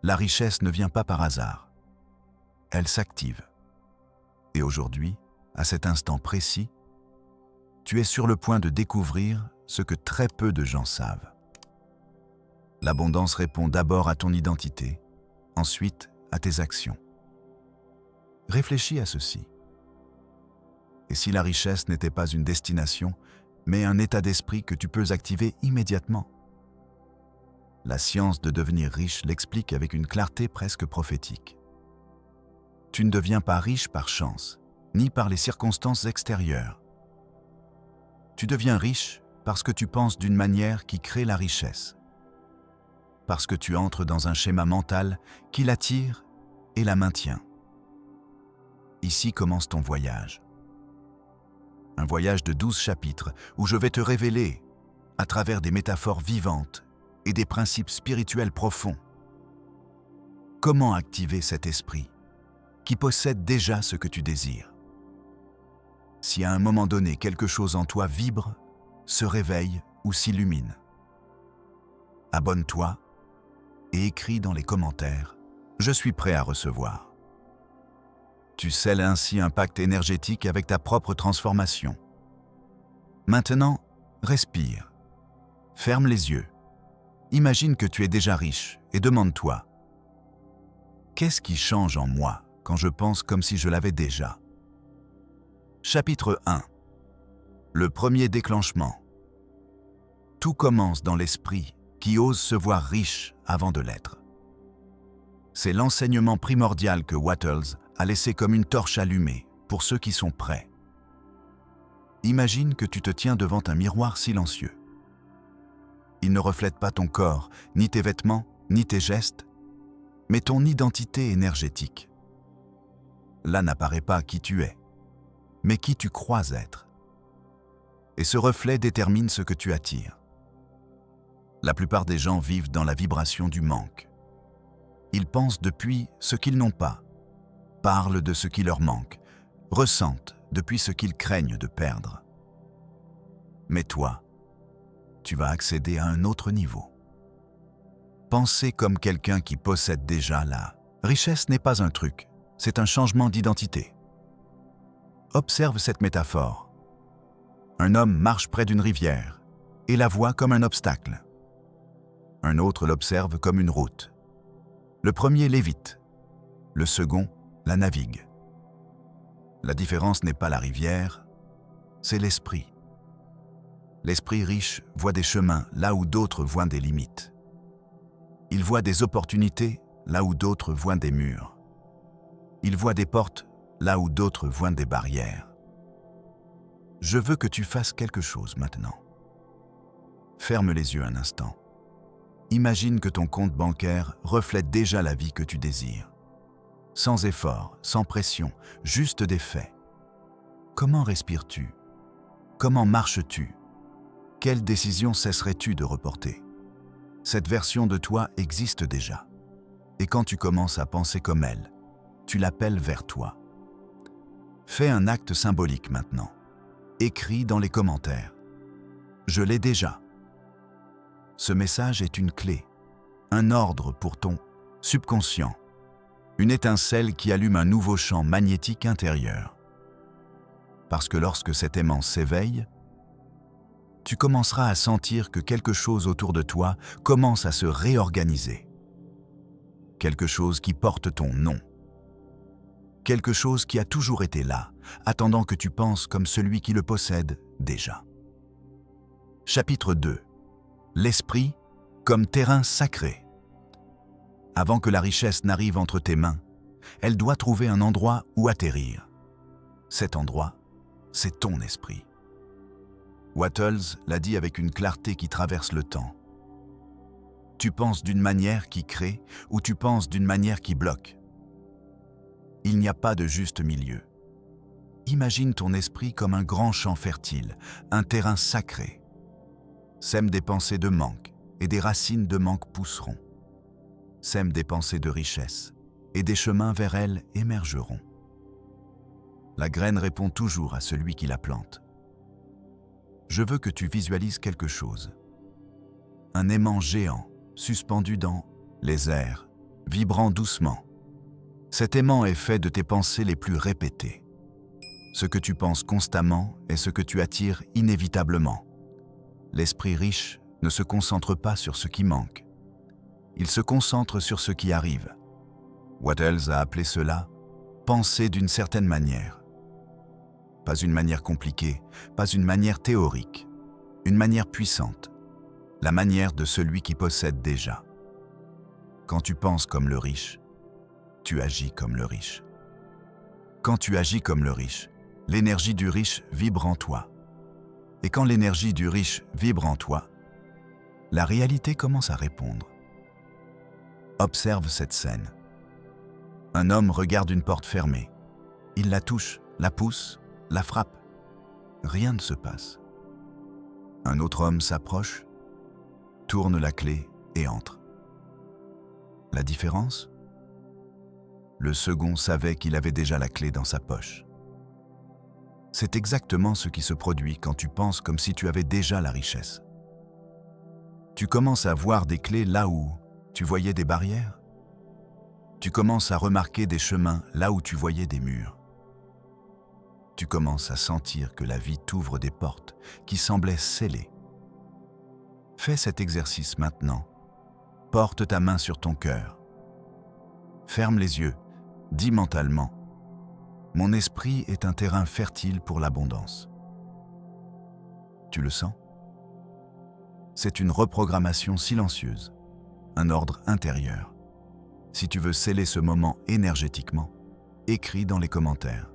la richesse ne vient pas par hasard. Elle s'active. Et aujourd'hui, à cet instant précis, tu es sur le point de découvrir ce que très peu de gens savent. L'abondance répond d'abord à ton identité, ensuite à tes actions. Réfléchis à ceci. Et si la richesse n'était pas une destination, mais un état d'esprit que tu peux activer immédiatement? La science de devenir riche l'explique avec une clarté presque prophétique. Tu ne deviens pas riche par chance, ni par les circonstances extérieures. Tu deviens riche parce que tu penses d'une manière qui crée la richesse. Parce que tu entres dans un schéma mental qui l'attire et la maintient. Ici commence ton voyage. Un voyage de 12 chapitres où je vais te révéler, à travers des métaphores vivantes et des principes spirituels profonds, comment activer cet esprit qui possède déjà ce que tu désires. Si à un moment donné quelque chose en toi vibre, se réveille ou s'illumine, abonne-toi et écris dans les commentaires « Je suis prêt à recevoir ». Tu scelles ainsi un pacte énergétique avec ta propre transformation. Maintenant, respire. Ferme les yeux. Imagine que tu es déjà riche et demande-toi « Qu'est-ce qui change en moi quand je pense comme si je l'avais déjà ?» Chapitre 1. Le premier déclenchement. Tout commence dans l'esprit qui ose se voir riche avant de l'être. C'est l'enseignement primordial que Wattles a laissé comme une torche allumée pour ceux qui sont prêts. Imagine que tu te tiens devant un miroir silencieux. Il ne reflète pas ton corps, ni tes vêtements, ni tes gestes, mais ton identité énergétique. Là n'apparaît pas qui tu es, mais qui tu crois être. Et ce reflet détermine ce que tu attires. La plupart des gens vivent dans la vibration du manque. Ils pensent depuis ce qu'ils n'ont pas, parlent de ce qui leur manque, ressentent depuis ce qu'ils craignent de perdre. Mais toi, tu vas accéder à un autre niveau. Penser comme quelqu'un qui possède déjà la richesse n'est pas un truc, c'est un changement d'identité. Observe cette métaphore. Un homme marche près d'une rivière et la voit comme un obstacle. Un autre l'observe comme une route. Le premier l'évite, le second la navigue. La différence n'est pas la rivière, c'est l'esprit. L'esprit riche voit des chemins là où d'autres voient des limites. Il voit des opportunités là où d'autres voient des murs. Il voit des portes là où d'autres voient des barrières. Je veux que tu fasses quelque chose maintenant. Ferme les yeux un instant. Imagine que ton compte bancaire reflète déjà la vie que tu désires. Sans effort, sans pression, juste des faits. Comment respires-tu? Comment marches-tu? Quelle décision cesserais-tu de reporter? Cette version de toi existe déjà. Et quand tu commences à penser comme elle, tu l'appelles vers toi. Fais un acte symbolique maintenant. Écris dans les commentaires. Je l'ai déjà. Ce message est une clé, un ordre pour ton subconscient, une étincelle qui allume un nouveau champ magnétique intérieur. Parce que lorsque cet aimant s'éveille, tu commenceras à sentir que quelque chose autour de toi commence à se réorganiser. Quelque chose qui porte ton nom. Quelque chose qui a toujours été là, attendant que tu penses comme celui qui le possède déjà. Chapitre 2. L'esprit comme terrain sacré. Avant que la richesse n'arrive entre tes mains, elle doit trouver un endroit où atterrir. Cet endroit, c'est ton esprit. Wattles l'a dit avec une clarté qui traverse le temps. Tu penses d'une manière qui crée ou tu penses d'une manière qui bloque. Il n'y a pas de juste milieu. Imagine ton esprit comme un grand champ fertile, un terrain sacré. Sème des pensées de manque, et des racines de manque pousseront. Sème des pensées de richesse, et des chemins vers elles émergeront. La graine répond toujours à celui qui la plante. Je veux que tu visualises quelque chose. Un aimant géant, suspendu dans les airs, vibrant doucement. Cet aimant est fait de tes pensées les plus répétées. Ce que tu penses constamment est ce que tu attires inévitablement. L'esprit riche ne se concentre pas sur ce qui manque. Il se concentre sur ce qui arrive. Wattels a appelé cela « penser d'une certaine manière ». Pas une manière compliquée, pas une manière théorique, une manière puissante, la manière de celui qui possède déjà. Quand tu penses comme le riche, tu agis comme le riche. Quand tu agis comme le riche, l'énergie du riche vibre en toi. Et quand l'énergie du riche vibre en toi, la réalité commence à répondre. Observe cette scène. Un homme regarde une porte fermée. Il la touche, la pousse, la frappe. Rien ne se passe. Un autre homme s'approche, tourne la clé et entre. La différence ? Le second savait qu'il avait déjà la clé dans sa poche. C'est exactement ce qui se produit quand tu penses comme si tu avais déjà la richesse. Tu commences à voir des clés là où tu voyais des barrières. Tu commences à remarquer des chemins là où tu voyais des murs. Tu commences à sentir que la vie t'ouvre des portes qui semblaient scellées. Fais cet exercice maintenant. Porte ta main sur ton cœur. Ferme les yeux. Dis mentalement « Mon esprit est un terrain fertile pour l'abondance ». Tu le sens ? C'est une reprogrammation silencieuse, un ordre intérieur. Si tu veux sceller ce moment énergétiquement, écris dans les commentaires.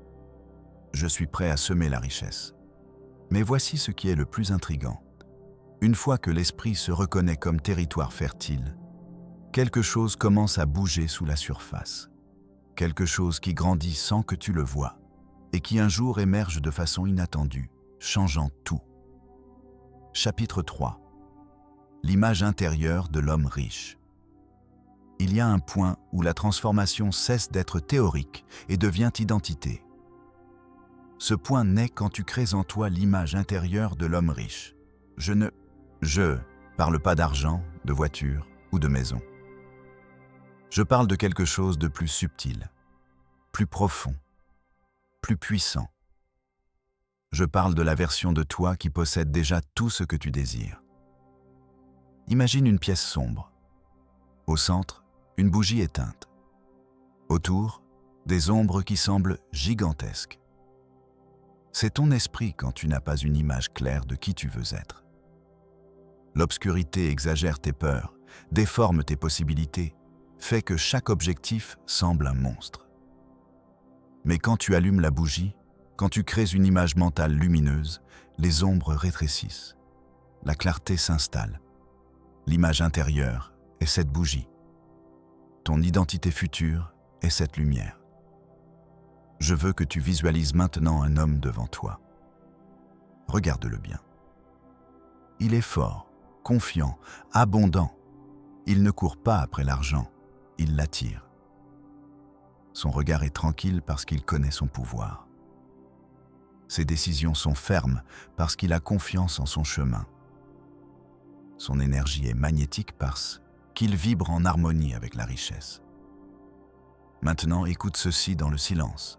Je suis prêt à semer la richesse. Mais voici ce qui est le plus intriguant. Une fois que l'esprit se reconnaît comme territoire fertile, quelque chose commence à bouger sous la surface. Quelque chose qui grandit sans que tu le vois et qui un jour émerge de façon inattendue, changeant tout. Chapitre 3. L'image intérieure de l'homme riche. Il y a un point où la transformation cesse d'être théorique et devient identité. Ce point naît quand tu crées en toi l'image intérieure de l'homme riche. Je parle pas d'argent, de voiture ou de maison. Je parle de quelque chose de plus subtil, plus profond, plus puissant. Je parle de la version de toi qui possède déjà tout ce que tu désires. Imagine une pièce sombre. Au centre, une bougie éteinte. Autour, des ombres qui semblent gigantesques. C'est ton esprit quand tu n'as pas une image claire de qui tu veux être. L'obscurité exagère tes peurs, déforme tes possibilités, fait que chaque objectif semble un monstre. Mais quand tu allumes la bougie, quand tu crées une image mentale lumineuse, les ombres rétrécissent. La clarté s'installe. L'image intérieure est cette bougie. Ton identité future est cette lumière. Je veux que tu visualises maintenant un homme devant toi. Regarde-le bien. Il est fort, confiant, abondant. Il ne court pas après l'argent, il l'attire. Son regard est tranquille parce qu'il connaît son pouvoir. Ses décisions sont fermes parce qu'il a confiance en son chemin. Son énergie est magnétique parce qu'il vibre en harmonie avec la richesse. Maintenant, écoute ceci dans le silence.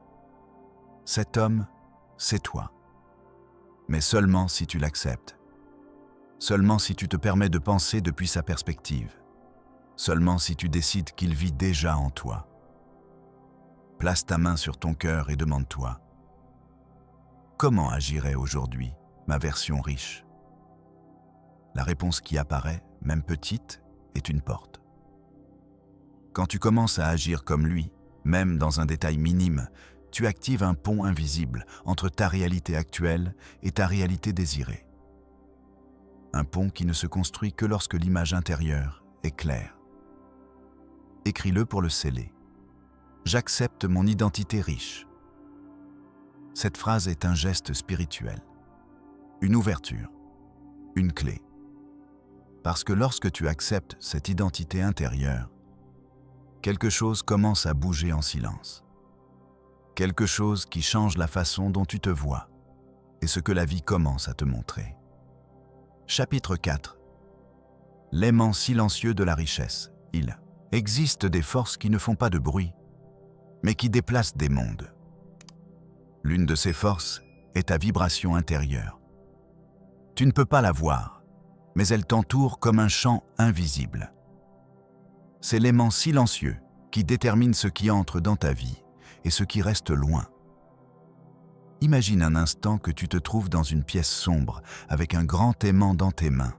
Cet homme, c'est toi. Mais seulement si tu l'acceptes. Seulement si tu te permets de penser depuis sa perspective. Seulement si tu décides qu'il vit déjà en toi. Place ta main sur ton cœur et demande-toi « Comment agirait aujourd'hui ma version riche ?» La réponse qui apparaît, même petite, est une porte. Quand tu commences à agir comme lui, même dans un détail minime, tu actives un pont invisible entre ta réalité actuelle et ta réalité désirée. Un pont qui ne se construit que lorsque l'image intérieure est claire. Écris-le pour le sceller. J'accepte mon identité riche. Cette phrase est un geste spirituel, une ouverture, une clé. Parce que lorsque tu acceptes cette identité intérieure, quelque chose commence à bouger en silence. Quelque chose qui change la façon dont tu te vois et ce que la vie commence à te montrer. Chapitre 4. L'aimant silencieux de la richesse. Il Existent des forces qui ne font pas de bruit, mais qui déplacent des mondes. L'une de ces forces est ta vibration intérieure. Tu ne peux pas la voir, mais elle t'entoure comme un champ invisible. C'est l'aimant silencieux qui détermine ce qui entre dans ta vie et ce qui reste loin. Imagine un instant que tu te trouves dans une pièce sombre avec un grand aimant dans tes mains.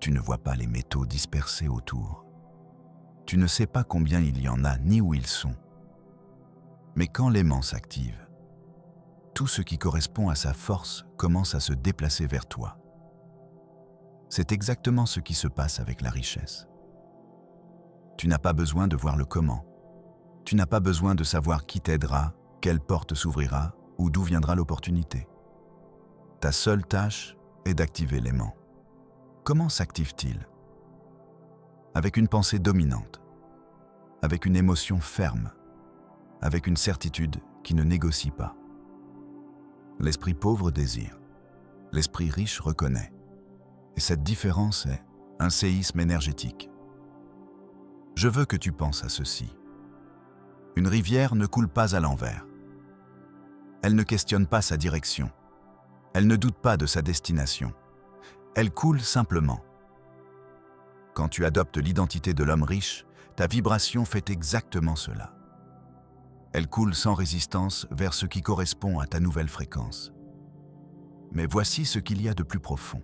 Tu ne vois pas les métaux dispersés autour. Tu ne sais pas combien il y en a ni où ils sont. Mais quand l'aimant s'active, tout ce qui correspond à sa force commence à se déplacer vers toi. C'est exactement ce qui se passe avec la richesse. Tu n'as pas besoin de voir le comment. Tu n'as pas besoin de savoir qui t'aidera, quelle porte s'ouvrira ou d'où viendra l'opportunité. Ta seule tâche est d'activer l'aimant. Comment s'active-t-il? Avec une pensée dominante, avec une émotion ferme, avec une certitude qui ne négocie pas. L'esprit pauvre désire, l'esprit riche reconnaît. Et cette différence est un séisme énergétique. Je veux que tu penses à ceci. Une rivière ne coule pas à l'envers. Elle ne questionne pas sa direction. Elle ne doute pas de sa destination. Elle coule simplement. Quand tu adoptes l'identité de l'homme riche, ta vibration fait exactement cela. Elle coule sans résistance vers ce qui correspond à ta nouvelle fréquence. Mais voici ce qu'il y a de plus profond.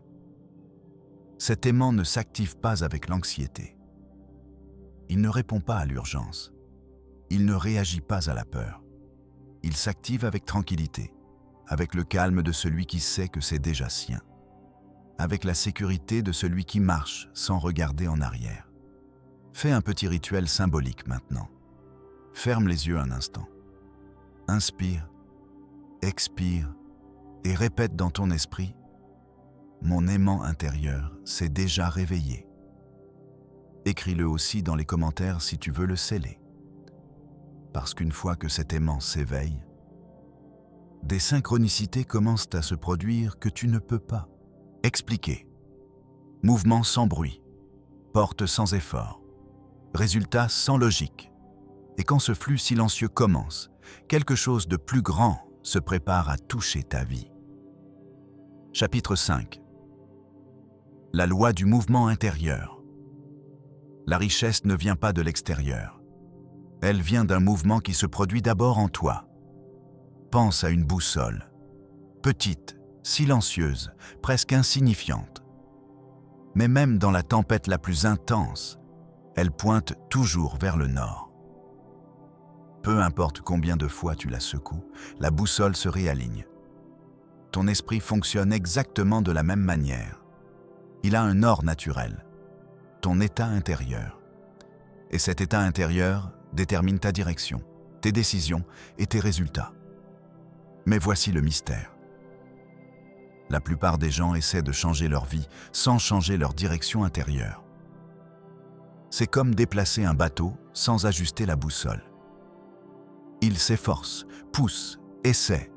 Cet aimant ne s'active pas avec l'anxiété. Il ne répond pas à l'urgence. Il ne réagit pas à la peur. Il s'active avec tranquillité, avec le calme de celui qui sait que c'est déjà sien, avec la sécurité de celui qui marche sans regarder en arrière. Fais un petit rituel symbolique maintenant. Ferme les yeux un instant. Inspire, expire et répète dans ton esprit « Mon aimant intérieur s'est déjà réveillé ». Écris-le aussi dans les commentaires si tu veux le sceller. Parce qu'une fois que cet aimant s'éveille, des synchronicités commencent à se produire que tu ne peux pas expliquer. Mouvement sans bruit, porte sans effort, résultat sans logique. Et quand ce flux silencieux commence, quelque chose de plus grand se prépare à toucher ta vie. Chapitre 5. La loi du mouvement intérieur. La richesse ne vient pas de l'extérieur. Elle vient d'un mouvement qui se produit d'abord en toi. Pense à une boussole, petite, silencieuse, presque insignifiante. Mais même dans la tempête la plus intense, elle pointe toujours vers le nord. Peu importe combien de fois tu la secoues, la boussole se réaligne. Ton esprit fonctionne exactement de la même manière. Il a un nord naturel, ton état intérieur. Et cet état intérieur détermine ta direction, tes décisions et tes résultats. Mais voici le mystère. La plupart des gens essaient de changer leur vie sans changer leur direction intérieure. C'est comme déplacer un bateau sans ajuster la boussole. Ils s'efforcent, poussent, essaient,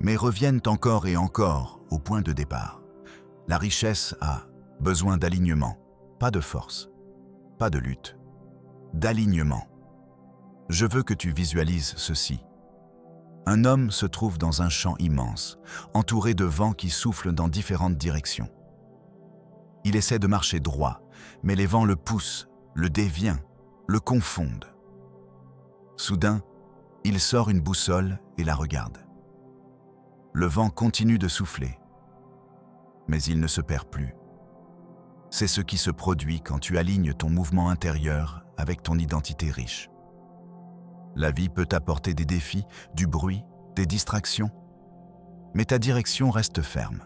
mais reviennent encore et encore au point de départ. La richesse a besoin d'alignement, pas de force, pas de lutte, d'alignement. Je veux que tu visualises ceci. Un homme se trouve dans un champ immense, entouré de vents qui soufflent dans différentes directions. Il essaie de marcher droit, mais les vents le poussent, le dévient, le confondent. Soudain, il sort une boussole et la regarde. Le vent continue de souffler, mais il ne se perd plus. C'est ce qui se produit quand tu alignes ton mouvement intérieur avec ton identité riche. La vie peut t'apporter des défis, du bruit, des distractions, mais ta direction reste ferme.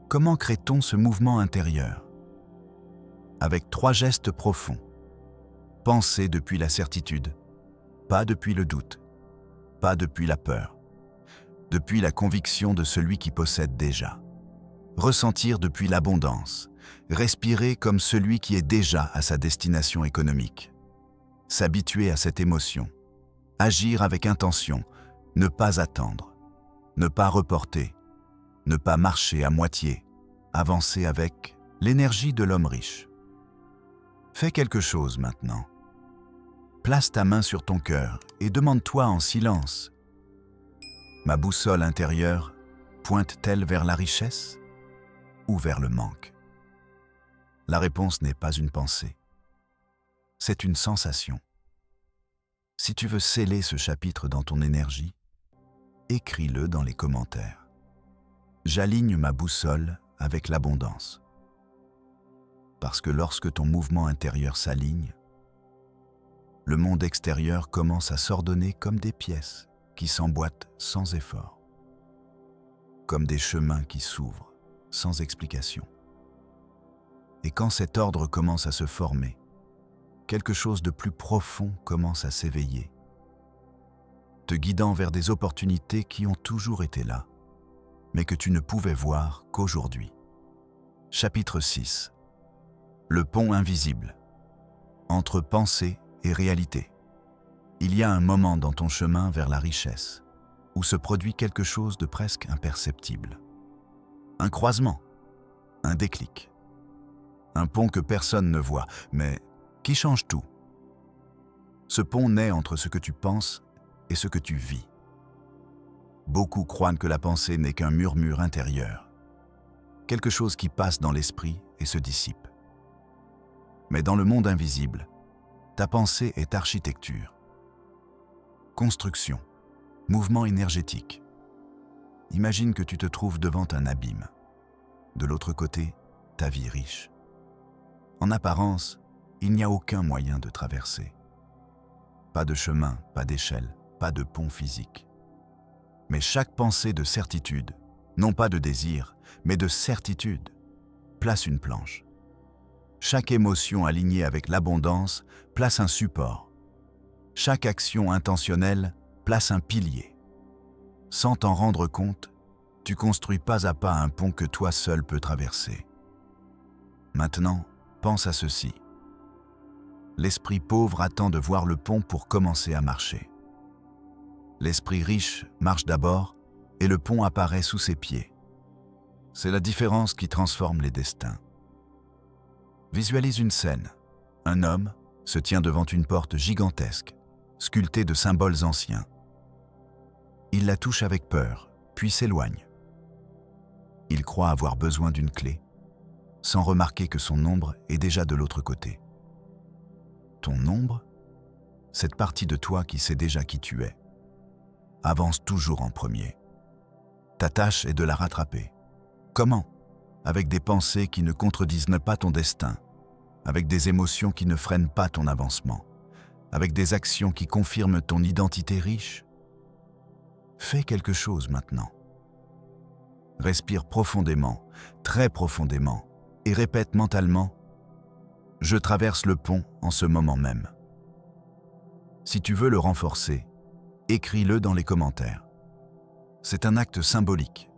Comment crée-t-on ce mouvement intérieur? Avec 3 gestes profonds. Penser depuis la certitude, pas depuis le doute, pas depuis la peur, depuis la conviction de celui qui possède déjà. Ressentir depuis l'abondance, respirer comme celui qui est déjà à sa destination économique. S'habituer à cette émotion, agir avec intention, ne pas attendre, ne pas reporter, ne pas marcher à moitié, avancer avec l'énergie de l'homme riche. Fais quelque chose maintenant. Place ta main sur ton cœur et demande-toi en silence. Ma boussole intérieure pointe-t-elle vers la richesse ou vers le manque? La réponse n'est pas une pensée. C'est une sensation. Si tu veux sceller ce chapitre dans ton énergie, écris-le dans les commentaires. J'aligne ma boussole avec l'abondance. Parce que lorsque ton mouvement intérieur s'aligne, le monde extérieur commence à s'ordonner comme des pièces qui s'emboîtent sans effort, comme des chemins qui s'ouvrent sans explication. Et quand cet ordre commence à se former, quelque chose de plus profond commence à s'éveiller, te guidant vers des opportunités qui ont toujours été là, mais que tu ne pouvais voir qu'aujourd'hui. Chapitre 6. Le pont invisible. Entre pensée et réalité. Il y a un moment dans ton chemin vers la richesse où se produit quelque chose de presque imperceptible. Un croisement, un déclic. Un pont que personne ne voit, mais qui change tout. Ce pont naît entre ce que tu penses et ce que tu vis. Beaucoup croient que la pensée n'est qu'un murmure intérieur, quelque chose qui passe dans l'esprit et se dissipe. Mais dans le monde invisible, ta pensée est architecture, construction, mouvement énergétique. Imagine que tu te trouves devant un abîme. De l'autre côté, ta vie riche. En apparence, il n'y a aucun moyen de traverser. Pas de chemin, pas d'échelle, pas de pont physique. Mais chaque pensée de certitude, non pas de désir, mais de certitude, place une planche. Chaque émotion alignée avec l'abondance place un support. Chaque action intentionnelle place un pilier. Sans t'en rendre compte, tu construis pas à pas un pont que toi seul peux traverser. Maintenant, pense à ceci. L'esprit pauvre attend de voir le pont pour commencer à marcher. L'esprit riche marche d'abord et le pont apparaît sous ses pieds. C'est la différence qui transforme les destins. Visualise une scène. Un homme se tient devant une porte gigantesque, sculptée de symboles anciens. Il la touche avec peur, puis s'éloigne. Il croit avoir besoin d'une clé, sans remarquer que son ombre est déjà de l'autre côté. Ton ombre, cette partie de toi qui sait déjà qui tu es, avance toujours en premier. Ta tâche est de la rattraper. Comment? Avec des pensées qui ne contredisent pas ton destin, avec des émotions qui ne freinent pas ton avancement, avec des actions qui confirment ton identité riche. Fais quelque chose maintenant. Respire profondément, très profondément, et répète mentalement « Je traverse le pont en ce moment même ». Si tu veux le renforcer, écris-le dans les commentaires. C'est un acte symbolique,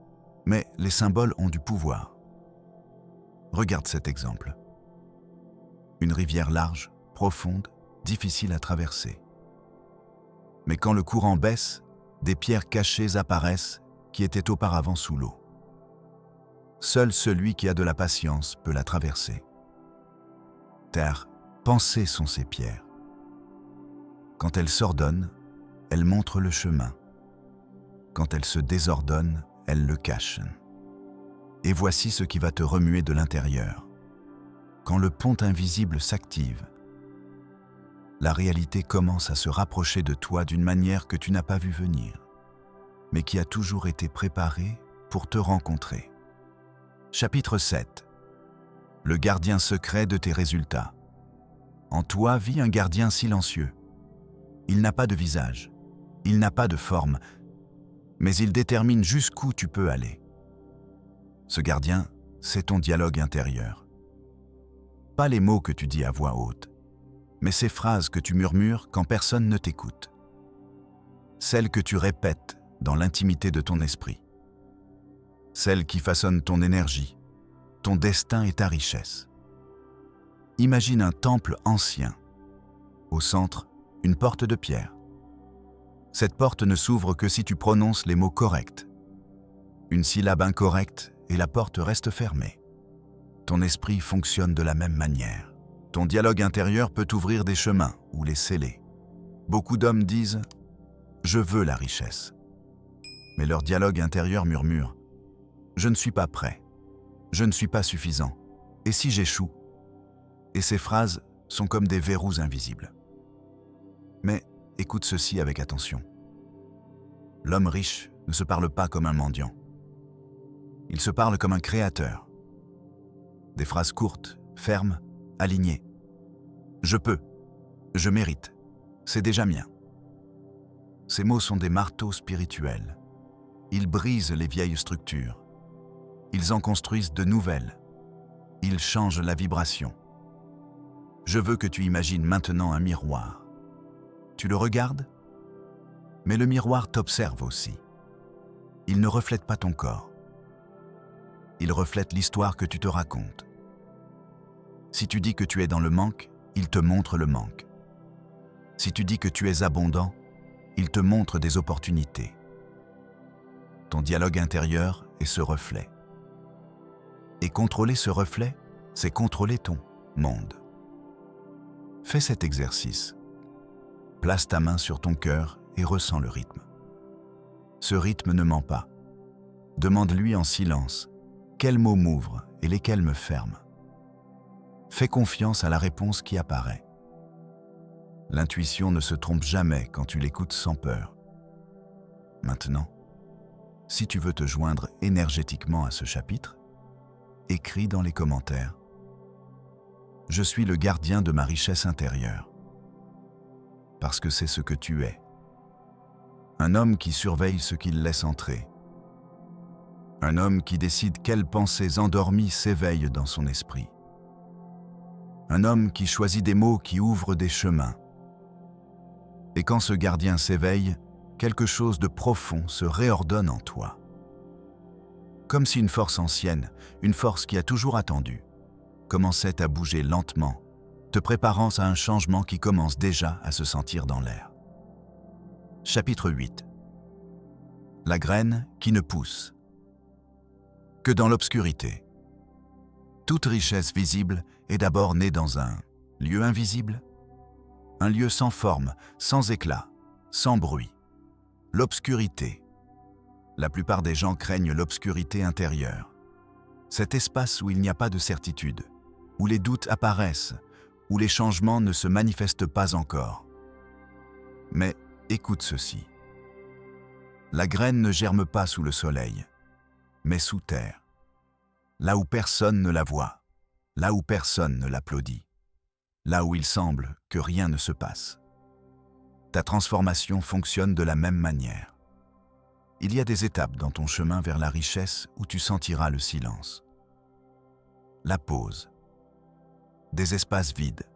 mais les symboles ont du pouvoir. Regarde cet exemple. Une rivière large, profonde, difficile à traverser. Mais quand le courant baisse, des pierres cachées apparaissent qui étaient auparavant sous l'eau. Seul celui qui a de la patience peut la traverser. Car pensées sont ces pierres. Quand elles s'ordonnent, elles montrent le chemin. Quand elles se désordonnent, elles le cachent. Et voici ce qui va te remuer de l'intérieur. Quand le pont invisible s'active, la réalité commence à se rapprocher de toi d'une manière que tu n'as pas vu venir, mais qui a toujours été préparée pour te rencontrer. Chapitre 7. Le gardien secret de tes résultats. En toi vit un gardien silencieux. Il n'a pas de visage, il n'a pas de forme, mais il détermine jusqu'où tu peux aller. Ce gardien, c'est ton dialogue intérieur. Pas les mots que tu dis à voix haute, mais ces phrases que tu murmures quand personne ne t'écoute. Celles que tu répètes dans l'intimité de ton esprit. Celles qui façonnent ton énergie, ton destin et ta richesse. Imagine un temple ancien. Au centre, une porte de pierre. Cette porte ne s'ouvre que si tu prononces les mots corrects. Une syllabe incorrecte et la porte reste fermée. Ton esprit fonctionne de la même manière. Ton dialogue intérieur peut ouvrir des chemins ou les sceller. Beaucoup d'hommes disent « Je veux la richesse ». Mais leur dialogue intérieur murmure « Je ne suis pas prêt, je ne suis pas suffisant, et si j'échoue ?» Et ces phrases sont comme des verrous invisibles. Mais écoute ceci avec attention. L'homme riche ne se parle pas comme un mendiant. Il se parle comme un créateur. Des phrases courtes, fermes, alignées. Je peux, je mérite, c'est déjà mien. Ces mots sont des marteaux spirituels. Ils brisent les vieilles structures. Ils en construisent de nouvelles. Ils changent la vibration. Je veux que tu imagines maintenant un miroir. Tu le regardes, mais le miroir t'observe aussi. Il ne reflète pas ton corps. Il reflète l'histoire que tu te racontes. Si tu dis que tu es dans le manque, il te montre le manque. Si tu dis que tu es abondant, il te montre des opportunités. Ton dialogue intérieur est ce reflet. Et contrôler ce reflet, c'est contrôler ton monde. Fais cet exercice. Place ta main sur ton cœur et ressens le rythme. Ce rythme ne ment pas. Demande-lui en silence quels mots m'ouvrent et lesquels me ferment. Fais confiance à la réponse qui apparaît. L'intuition ne se trompe jamais quand tu l'écoutes sans peur. Maintenant, si tu veux te joindre énergétiquement à ce chapitre, écris dans les commentaires « Je suis le gardien de ma richesse intérieure » parce que c'est ce que tu es. Un homme qui surveille ce qu'il laisse entrer. Un homme qui décide quelles pensées endormies s'éveillent dans son esprit. Un homme qui choisit des mots qui ouvrent des chemins. Et quand ce gardien s'éveille, quelque chose de profond se réordonne en toi. Comme si une force ancienne, une force qui a toujours attendu, commençait à bouger lentement, te préparant à un changement qui commence déjà à se sentir dans l'air. Chapitre 8. La graine qui ne pousse que dans l'obscurité. Toute richesse visible est d'abord née dans un lieu invisible, un lieu sans forme, sans éclat, sans bruit. L'obscurité. La plupart des gens craignent l'obscurité intérieure. Cet espace où il n'y a pas de certitude, où les doutes apparaissent, où les changements ne se manifestent pas encore. Mais écoute ceci. La graine ne germe pas sous le soleil, mais sous terre. Là où personne ne la voit, là où personne ne l'applaudit, là où il semble que rien ne se passe. Ta transformation fonctionne de la même manière. Il y a des étapes dans ton chemin vers la richesse où tu sentiras le silence. La pause. Des espaces vides.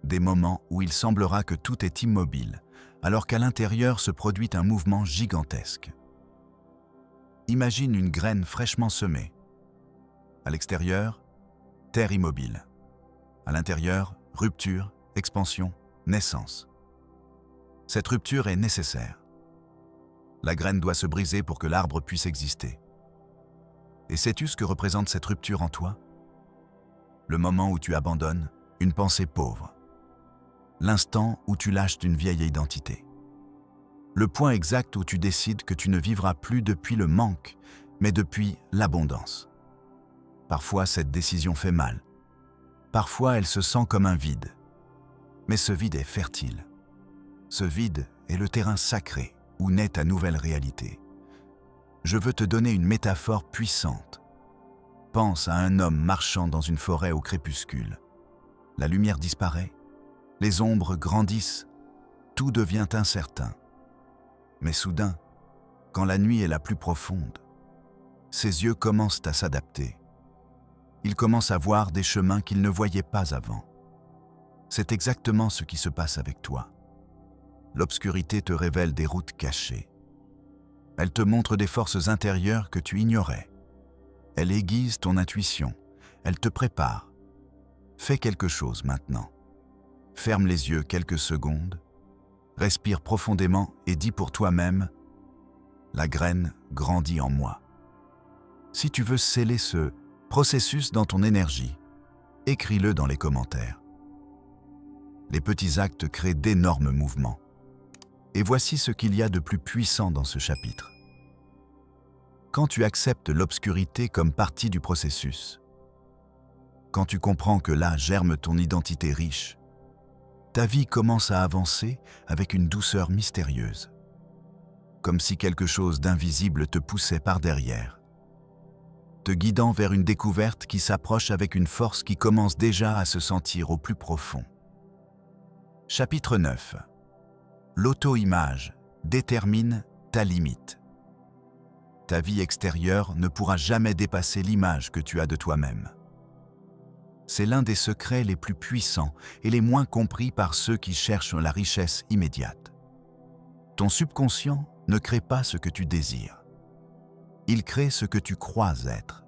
Des moments où il semblera que tout est immobile, alors qu'à l'intérieur se produit un mouvement gigantesque. Imagine une graine fraîchement semée. À l'extérieur, terre immobile. À l'intérieur, rupture, expansion, naissance. Cette rupture est nécessaire. La graine doit se briser pour que l'arbre puisse exister. Et sais-tu ce que représente cette rupture en toi ? Le moment où tu abandonnes une pensée pauvre. L'instant où tu lâches une vieille identité. Le point exact où tu décides que tu ne vivras plus depuis le manque, mais depuis l'abondance. Parfois, cette décision fait mal. Parfois, elle se sent comme un vide. Mais ce vide est fertile. Ce vide est le terrain sacré où naît ta nouvelle réalité. Je veux te donner une métaphore puissante. Pense à un homme marchant dans une forêt au crépuscule. La lumière disparaît, les ombres grandissent, tout devient incertain. Mais soudain, quand la nuit est la plus profonde, ses yeux commencent à s'adapter. Il commence à voir des chemins qu'il ne voyait pas avant. C'est exactement ce qui se passe avec toi. L'obscurité te révèle des routes cachées. Elle te montre des forces intérieures que tu ignorais. Elle aiguise ton intuition. Elle te prépare. Fais quelque chose maintenant. Ferme les yeux quelques secondes. Respire profondément et dis pour toi-même « La graine grandit en moi ». Si tu veux sceller ce processus dans ton énergie, Écris-le dans les commentaires. Les petits actes créent d'énormes mouvements. Et voici ce qu'il y a de plus puissant dans ce chapitre. Quand tu acceptes l'obscurité comme partie du processus, quand tu comprends que là germe ton identité riche, ta vie commence à avancer avec une douceur mystérieuse, comme si quelque chose d'invisible te poussait par derrière, te guidant vers une découverte qui s'approche avec une force qui commence déjà à se sentir au plus profond. Chapitre 9. L'auto-image détermine ta limite. Ta vie extérieure ne pourra jamais dépasser l'image que tu as de toi-même. C'est l'un des secrets les plus puissants et les moins compris par ceux qui cherchent la richesse immédiate. Ton subconscient ne crée pas ce que tu désires. Il crée ce que tu crois être.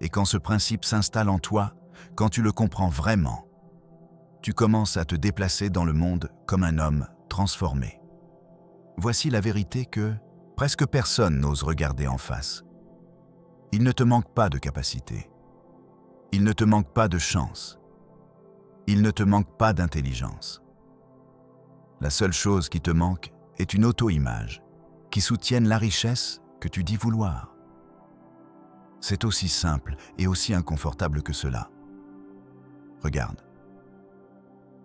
Et quand ce principe s'installe en toi, quand tu le comprends vraiment, tu commences à te déplacer dans le monde comme un homme transformé. Voici la vérité que presque personne n'ose regarder en face. Il ne te manque pas de capacité. Il ne te manque pas de chance. Il ne te manque pas d'intelligence. La seule chose qui te manque est une auto-image qui soutienne la richesse que tu dis vouloir. C'est aussi simple et aussi inconfortable que cela. Regarde.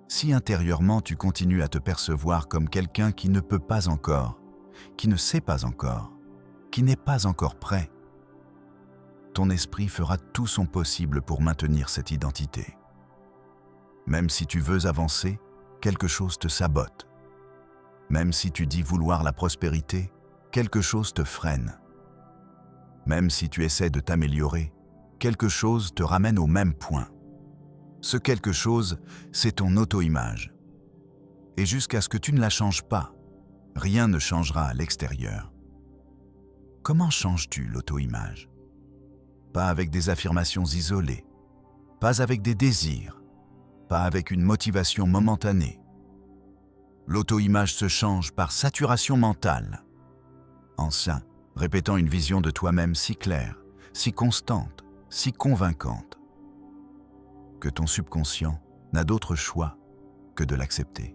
Si intérieurement tu continues à te percevoir comme quelqu'un qui ne peut pas encore, qui ne sait pas encore, qui n'est pas encore prêt, ton esprit fera tout son possible pour maintenir cette identité. Même si tu veux avancer, quelque chose te sabote. Même si tu dis vouloir la prospérité, quelque chose te freine. Même si tu essaies de t'améliorer, quelque chose te ramène au même point. Ce quelque chose, c'est ton auto-image. Et jusqu'à ce que tu ne la changes pas, rien ne changera à l'extérieur. Comment changes-tu l'auto-image ? Pas avec des affirmations isolées, pas avec des désirs, pas avec une motivation momentanée. L'auto-image se change par saturation mentale. En ça, répétant une vision de toi-même si claire, si constante, si convaincante, que ton subconscient n'a d'autre choix que de l'accepter.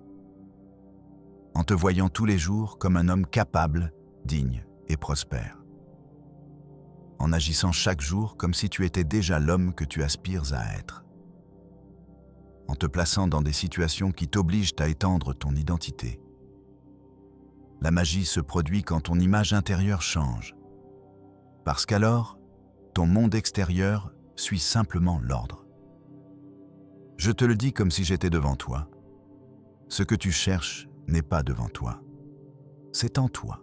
En te voyant tous les jours comme un homme capable, digne et prospère. En agissant chaque jour comme si tu étais déjà l'homme que tu aspires à être. En te plaçant dans des situations qui t'obligent à étendre ton identité. La magie se produit quand ton image intérieure change. Parce qu'alors, ton monde extérieur suit simplement l'ordre. Je te le dis comme si j'étais devant toi. Ce que tu cherches n'est pas devant toi. C'est en toi.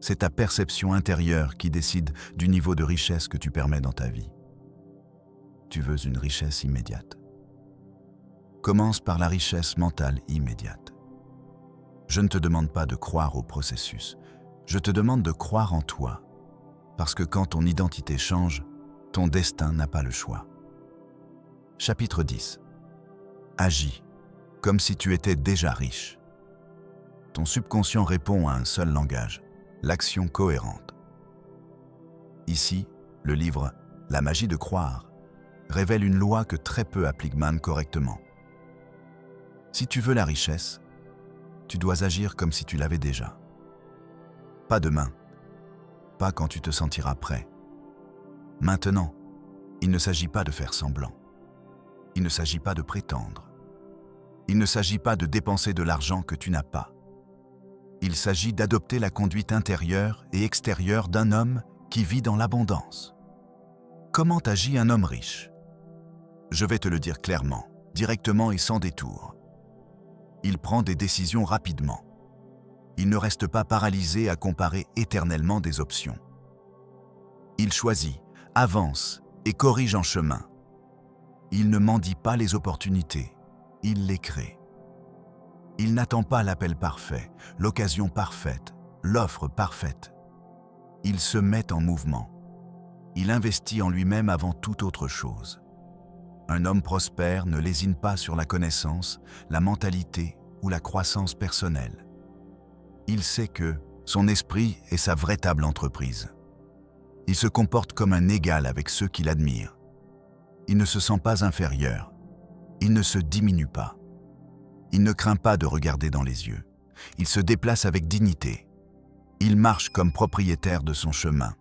C'est ta perception intérieure qui décide du niveau de richesse que tu permets dans ta vie. Tu veux une richesse immédiate. Commence par la richesse mentale immédiate. Je ne te demande pas de croire au processus. Je te demande de croire en toi. Parce que quand ton identité change, ton destin n'a pas le choix. Chapitre 10. Agis comme si tu étais déjà riche. Ton subconscient répond à un seul langage, l'action cohérente. Ici, le livre « La magie de croire » révèle une loi que très peu appliquent même correctement. Si tu veux la richesse, tu dois agir comme si tu l'avais déjà. Pas demain, pas quand tu te sentiras prêt. Maintenant, il ne s'agit pas de faire semblant. Il ne s'agit pas de prétendre. Il ne s'agit pas de dépenser de l'argent que tu n'as pas. Il s'agit d'adopter la conduite intérieure et extérieure d'un homme qui vit dans l'abondance. Comment agit un homme riche ? Je vais te le dire clairement, directement et sans détour. Il prend des décisions rapidement. Il ne reste pas paralysé à comparer éternellement des options. Il choisit, avance et corrige en chemin. Il ne mendie pas les opportunités, il les crée. Il n'attend pas l'appel parfait, l'occasion parfaite, l'offre parfaite. Il se met en mouvement. Il investit en lui-même avant toute autre chose. Un homme prospère ne lésine pas sur la connaissance, la mentalité ou la croissance personnelle. Il sait que son esprit est sa véritable entreprise. Il se comporte comme un égal avec ceux qui l'admirent. Il ne se sent pas inférieur. Il ne se diminue pas. Il ne craint pas de regarder dans les yeux. Il se déplace avec dignité. Il marche comme propriétaire de son chemin.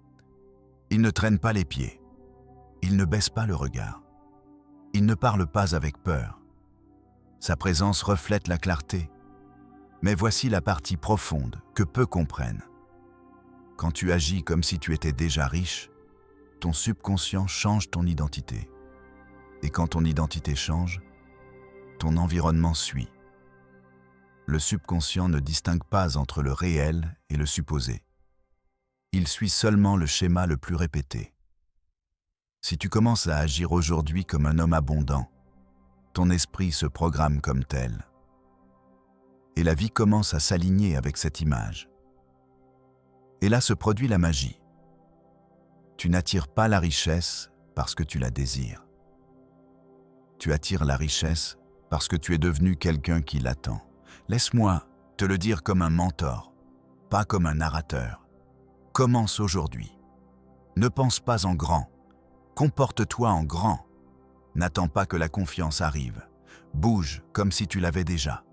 Il ne traîne pas les pieds. Il ne baisse pas le regard. Il ne parle pas avec peur. Sa présence reflète la clarté. Mais voici la partie profonde que peu comprennent. Quand tu agis comme si tu étais déjà riche, ton subconscient change ton identité. Et quand ton identité change, ton environnement suit. Le subconscient ne distingue pas entre le réel et le supposé. Il suit seulement le schéma le plus répété. Si tu commences à agir aujourd'hui comme un homme abondant, ton esprit se programme comme tel. Et la vie commence à s'aligner avec cette image. Et là se produit la magie. Tu n'attires pas la richesse parce que tu la désires. Tu attires la richesse parce que tu es devenu quelqu'un qui l'attend. Laisse-moi te le dire comme un mentor, pas comme un narrateur. Commence aujourd'hui. Ne pense pas en grand. Comporte-toi en grand. N'attends pas que la confiance arrive. Bouge comme si tu l'avais déjà.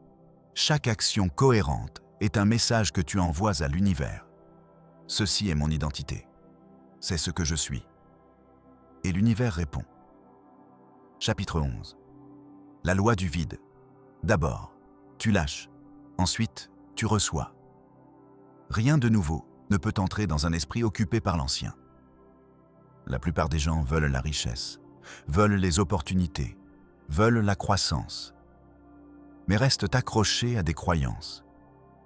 Chaque action cohérente est un message que tu envoies à l'univers. Ceci est mon identité. C'est ce que je suis. Et l'univers répond. Chapitre 11. La loi du vide. D'abord, tu lâches. Ensuite, tu reçois. Rien de nouveau ne peut entrer dans un esprit occupé par l'ancien. La plupart des gens veulent la richesse, veulent les opportunités, veulent la croissance, mais restent accrochés à des croyances,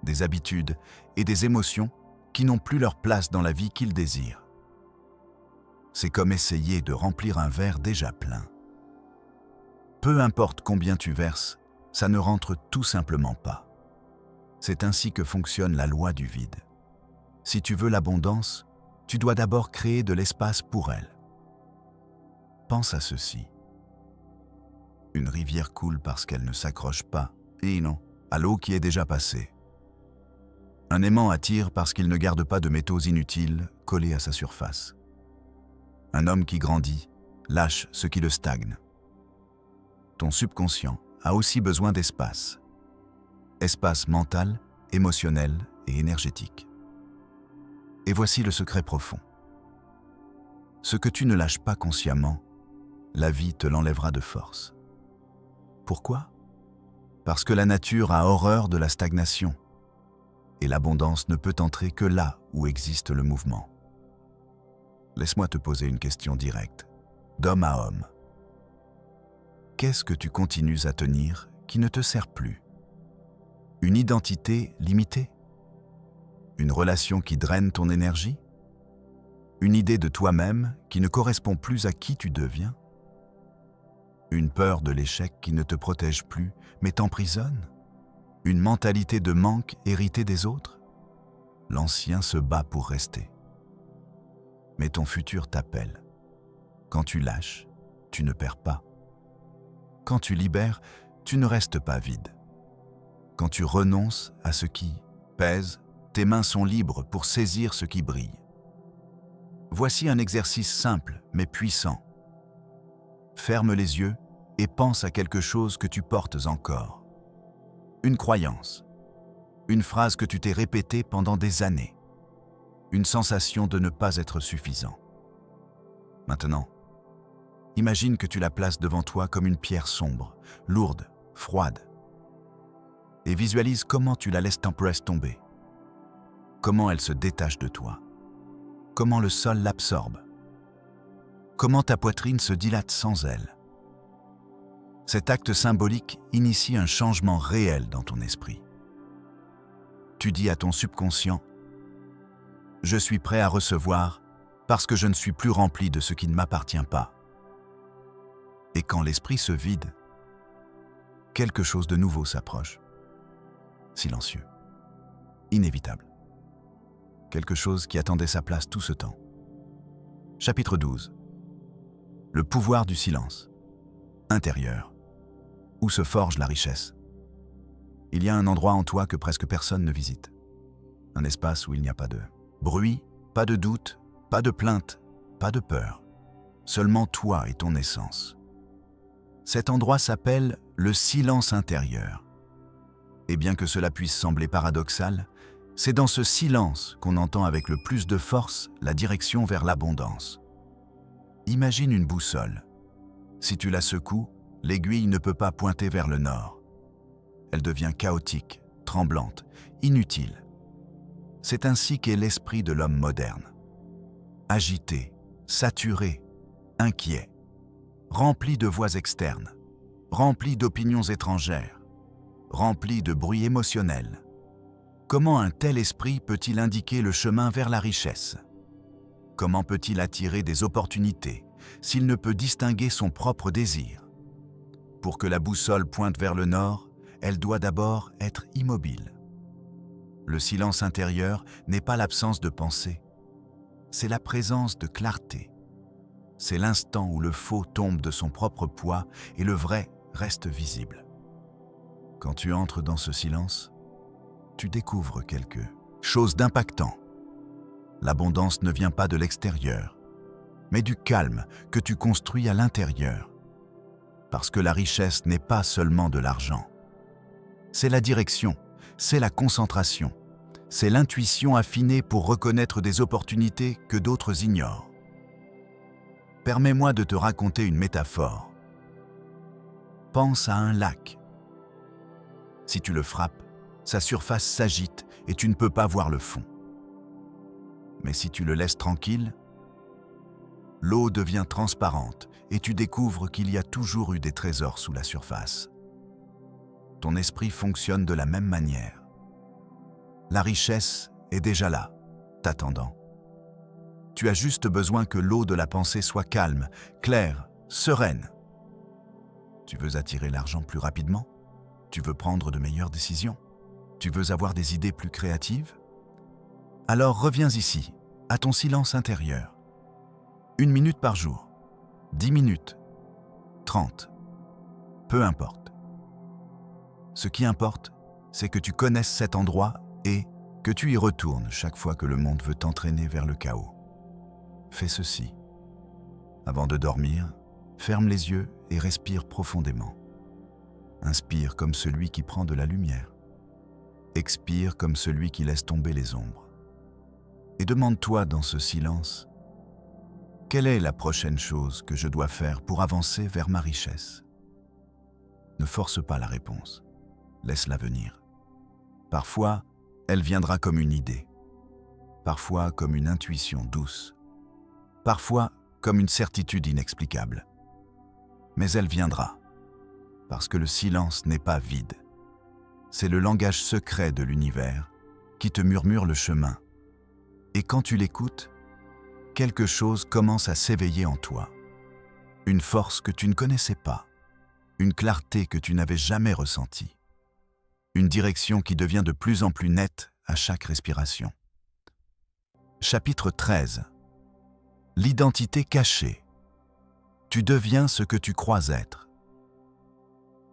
des habitudes et des émotions qui n'ont plus leur place dans la vie qu'ils désirent. C'est comme essayer de remplir un verre déjà plein. Peu importe combien tu verses, ça ne rentre tout simplement pas. C'est ainsi que fonctionne la loi du vide. Si tu veux l'abondance, tu dois d'abord créer de l'espace pour elle. Pense à ceci. Une rivière coule parce qu'elle ne s'accroche pas, et non, à l'eau qui est déjà passée. Un aimant attire parce qu'il ne garde pas de métaux inutiles collés à sa surface. Un homme qui grandit lâche ce qui le stagne. Ton subconscient a aussi besoin d'espace. Espace mental, émotionnel et énergétique. Et voici le secret profond. Ce que tu ne lâches pas consciemment, la vie te l'enlèvera de force. Pourquoi ? Parce que la nature a horreur de la stagnation, et l'abondance ne peut entrer que là où existe le mouvement. Laisse-moi te poser une question directe, d'homme à homme. Qu'est-ce que tu continues à tenir qui ne te sert plus ? Une identité limitée ? Une relation qui draine ton énergie ? Une idée de toi-même qui ne correspond plus à qui tu deviens ? Une peur de l'échec qui ne te protège plus, mais t'emprisonne ? Une mentalité de manque héritée des autres ? L'ancien se bat pour rester. Mais ton futur t'appelle. Quand tu lâches, tu ne perds pas. Quand tu libères, tu ne restes pas vide. Quand tu renonces à ce qui pèse, tes mains sont libres pour saisir ce qui brille. Voici un exercice simple mais puissant. Ferme les yeux et pense à quelque chose que tu portes encore. Une croyance, une phrase que tu t'es répétée pendant des années, une sensation de ne pas être suffisant. Maintenant, imagine que tu la places devant toi comme une pierre sombre, lourde, froide, et visualise comment tu la laisses tomber, comment elle se détache de toi, comment le sol l'absorbe, comment ta poitrine se dilate sans elle. Cet acte symbolique initie un changement réel dans ton esprit. Tu dis à ton subconscient « Je suis prêt à recevoir parce que je ne suis plus rempli de ce qui ne m'appartient pas. » Et quand l'esprit se vide, quelque chose de nouveau s'approche. Silencieux, inévitable. Quelque chose qui attendait sa place tout ce temps. Chapitre 12. Le pouvoir du silence. Intérieur. Où se forge la richesse. Il y a un endroit en toi que presque personne ne visite. Un espace où il n'y a pas de bruit, pas de doute, pas de plainte, pas de peur. Seulement toi et ton essence. Cet endroit s'appelle le silence intérieur. Et bien que cela puisse sembler paradoxal, c'est dans ce silence qu'on entend avec le plus de force la direction vers l'abondance. Imagine une boussole. Si tu la secoues, l'aiguille ne peut pas pointer vers le nord. Elle devient chaotique, tremblante, inutile. C'est ainsi qu'est l'esprit de l'homme moderne. Agité, saturé, inquiet, rempli de voix externes, rempli d'opinions étrangères, rempli de bruit émotionnel. Comment un tel esprit peut-il indiquer le chemin vers la richesse? Comment peut-il attirer des opportunités s'il ne peut distinguer son propre désir? Pour que la boussole pointe vers le nord, elle doit d'abord être immobile. Le silence intérieur n'est pas l'absence de pensée, c'est la présence de clarté. C'est l'instant où le faux tombe de son propre poids et le vrai reste visible. Quand tu entres dans ce silence, tu découvres quelque chose d'impactant. L'abondance ne vient pas de l'extérieur, mais du calme que tu construis à l'intérieur. Parce que la richesse n'est pas seulement de l'argent. C'est la direction, c'est la concentration, c'est l'intuition affinée pour reconnaître des opportunités que d'autres ignorent. Permets-moi de te raconter une métaphore. Pense à un lac. Si tu le frappes, sa surface s'agite et tu ne peux pas voir le fond. Mais si tu le laisses tranquille, l'eau devient transparente et tu découvres qu'il y a toujours eu des trésors sous la surface. Ton esprit fonctionne de la même manière. La richesse est déjà là, t'attendant. Tu as juste besoin que l'eau de la pensée soit calme, claire, sereine. Tu veux attirer l'argent plus rapidement? Tu veux prendre de meilleures décisions? Tu veux avoir des idées plus créatives? Alors reviens ici, à ton silence intérieur. 1 minute par jour, 10 minutes, 30, peu importe. Ce qui importe, c'est que tu connaisses cet endroit et que tu y retournes chaque fois que le monde veut t'entraîner vers le chaos. Fais ceci. Avant de dormir, ferme les yeux et respire profondément. Inspire comme celui qui prend de la lumière. Expire comme celui qui laisse tomber les ombres. Et demande-toi dans ce silence, quelle est la prochaine chose que je dois faire pour avancer vers ma richesse? Ne force pas la réponse, laisse-la venir. Parfois, elle viendra comme une idée, parfois comme une intuition douce, parfois comme une certitude inexplicable. Mais elle viendra, parce que le silence n'est pas vide. C'est le langage secret de l'univers qui te murmure le chemin. Et quand tu l'écoutes, quelque chose commence à s'éveiller en toi. Une force que tu ne connaissais pas, une clarté que tu n'avais jamais ressentie, une direction qui devient de plus en plus nette à chaque respiration. Chapitre 13. L'identité cachée. Tu deviens ce que tu crois être.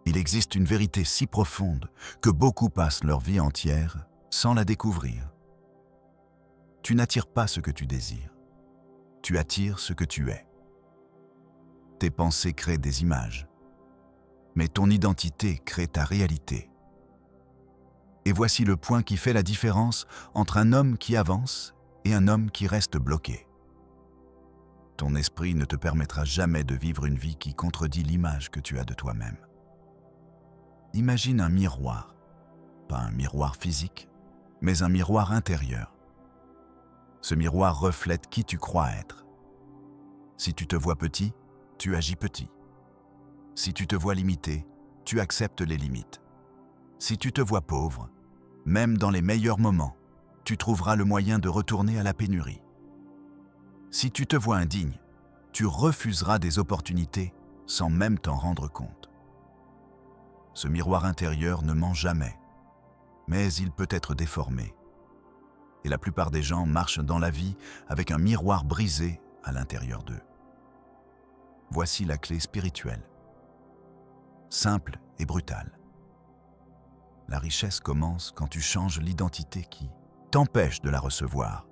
Il existe une vérité si profonde que beaucoup passent leur vie entière sans la découvrir. Tu n'attires pas ce que tu désires. Tu attires ce que tu es. Tes pensées créent des images, mais ton identité crée ta réalité. Et voici le point qui fait la différence entre un homme qui avance et un homme qui reste bloqué. Ton esprit ne te permettra jamais de vivre une vie qui contredit l'image que tu as de toi-même. Imagine un miroir, pas un miroir physique, mais un miroir intérieur. Ce miroir reflète qui tu crois être. Si tu te vois petit, tu agis petit. Si tu te vois limité, tu acceptes les limites. Si tu te vois pauvre, même dans les meilleurs moments, tu trouveras le moyen de retourner à la pénurie. Si tu te vois indigne, tu refuseras des opportunités sans même t'en rendre compte. Ce miroir intérieur ne ment jamais, mais il peut être déformé. Et la plupart des gens marchent dans la vie avec un miroir brisé à l'intérieur d'eux. Voici la clé spirituelle. Simple et brutale. La richesse commence quand tu changes l'identité qui t'empêche de la recevoir.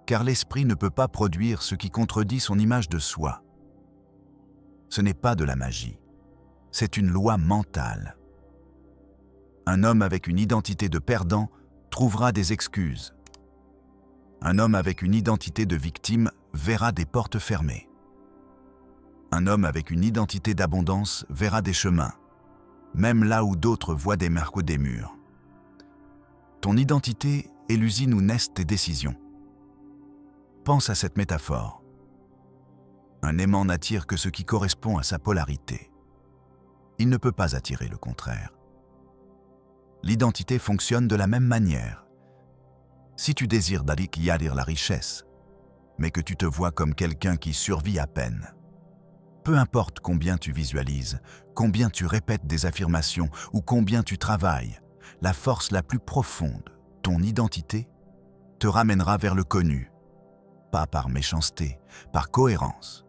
Car l'esprit ne peut pas produire ce qui contredit son image de soi. Ce n'est pas de la magie, c'est une loi mentale. Un homme avec une identité de perdant trouvera des excuses. Un homme avec une identité de victime verra des portes fermées. Un homme avec une identité d'abondance verra des chemins, même là où d'autres voient des marques ou des murs. Ton identité est l'usine où naissent tes décisions. Pense à cette métaphore. Un aimant n'attire que ce qui correspond à sa polarité. Il ne peut pas attirer le contraire. L'identité fonctionne de la même manière. Si tu désires d'aller la richesse, mais que tu te vois comme quelqu'un qui survit à peine, peu importe combien tu visualises, combien tu répètes des affirmations ou combien tu travailles, la force la plus profonde, ton identité, te ramènera vers le connu, pas par méchanceté, par cohérence.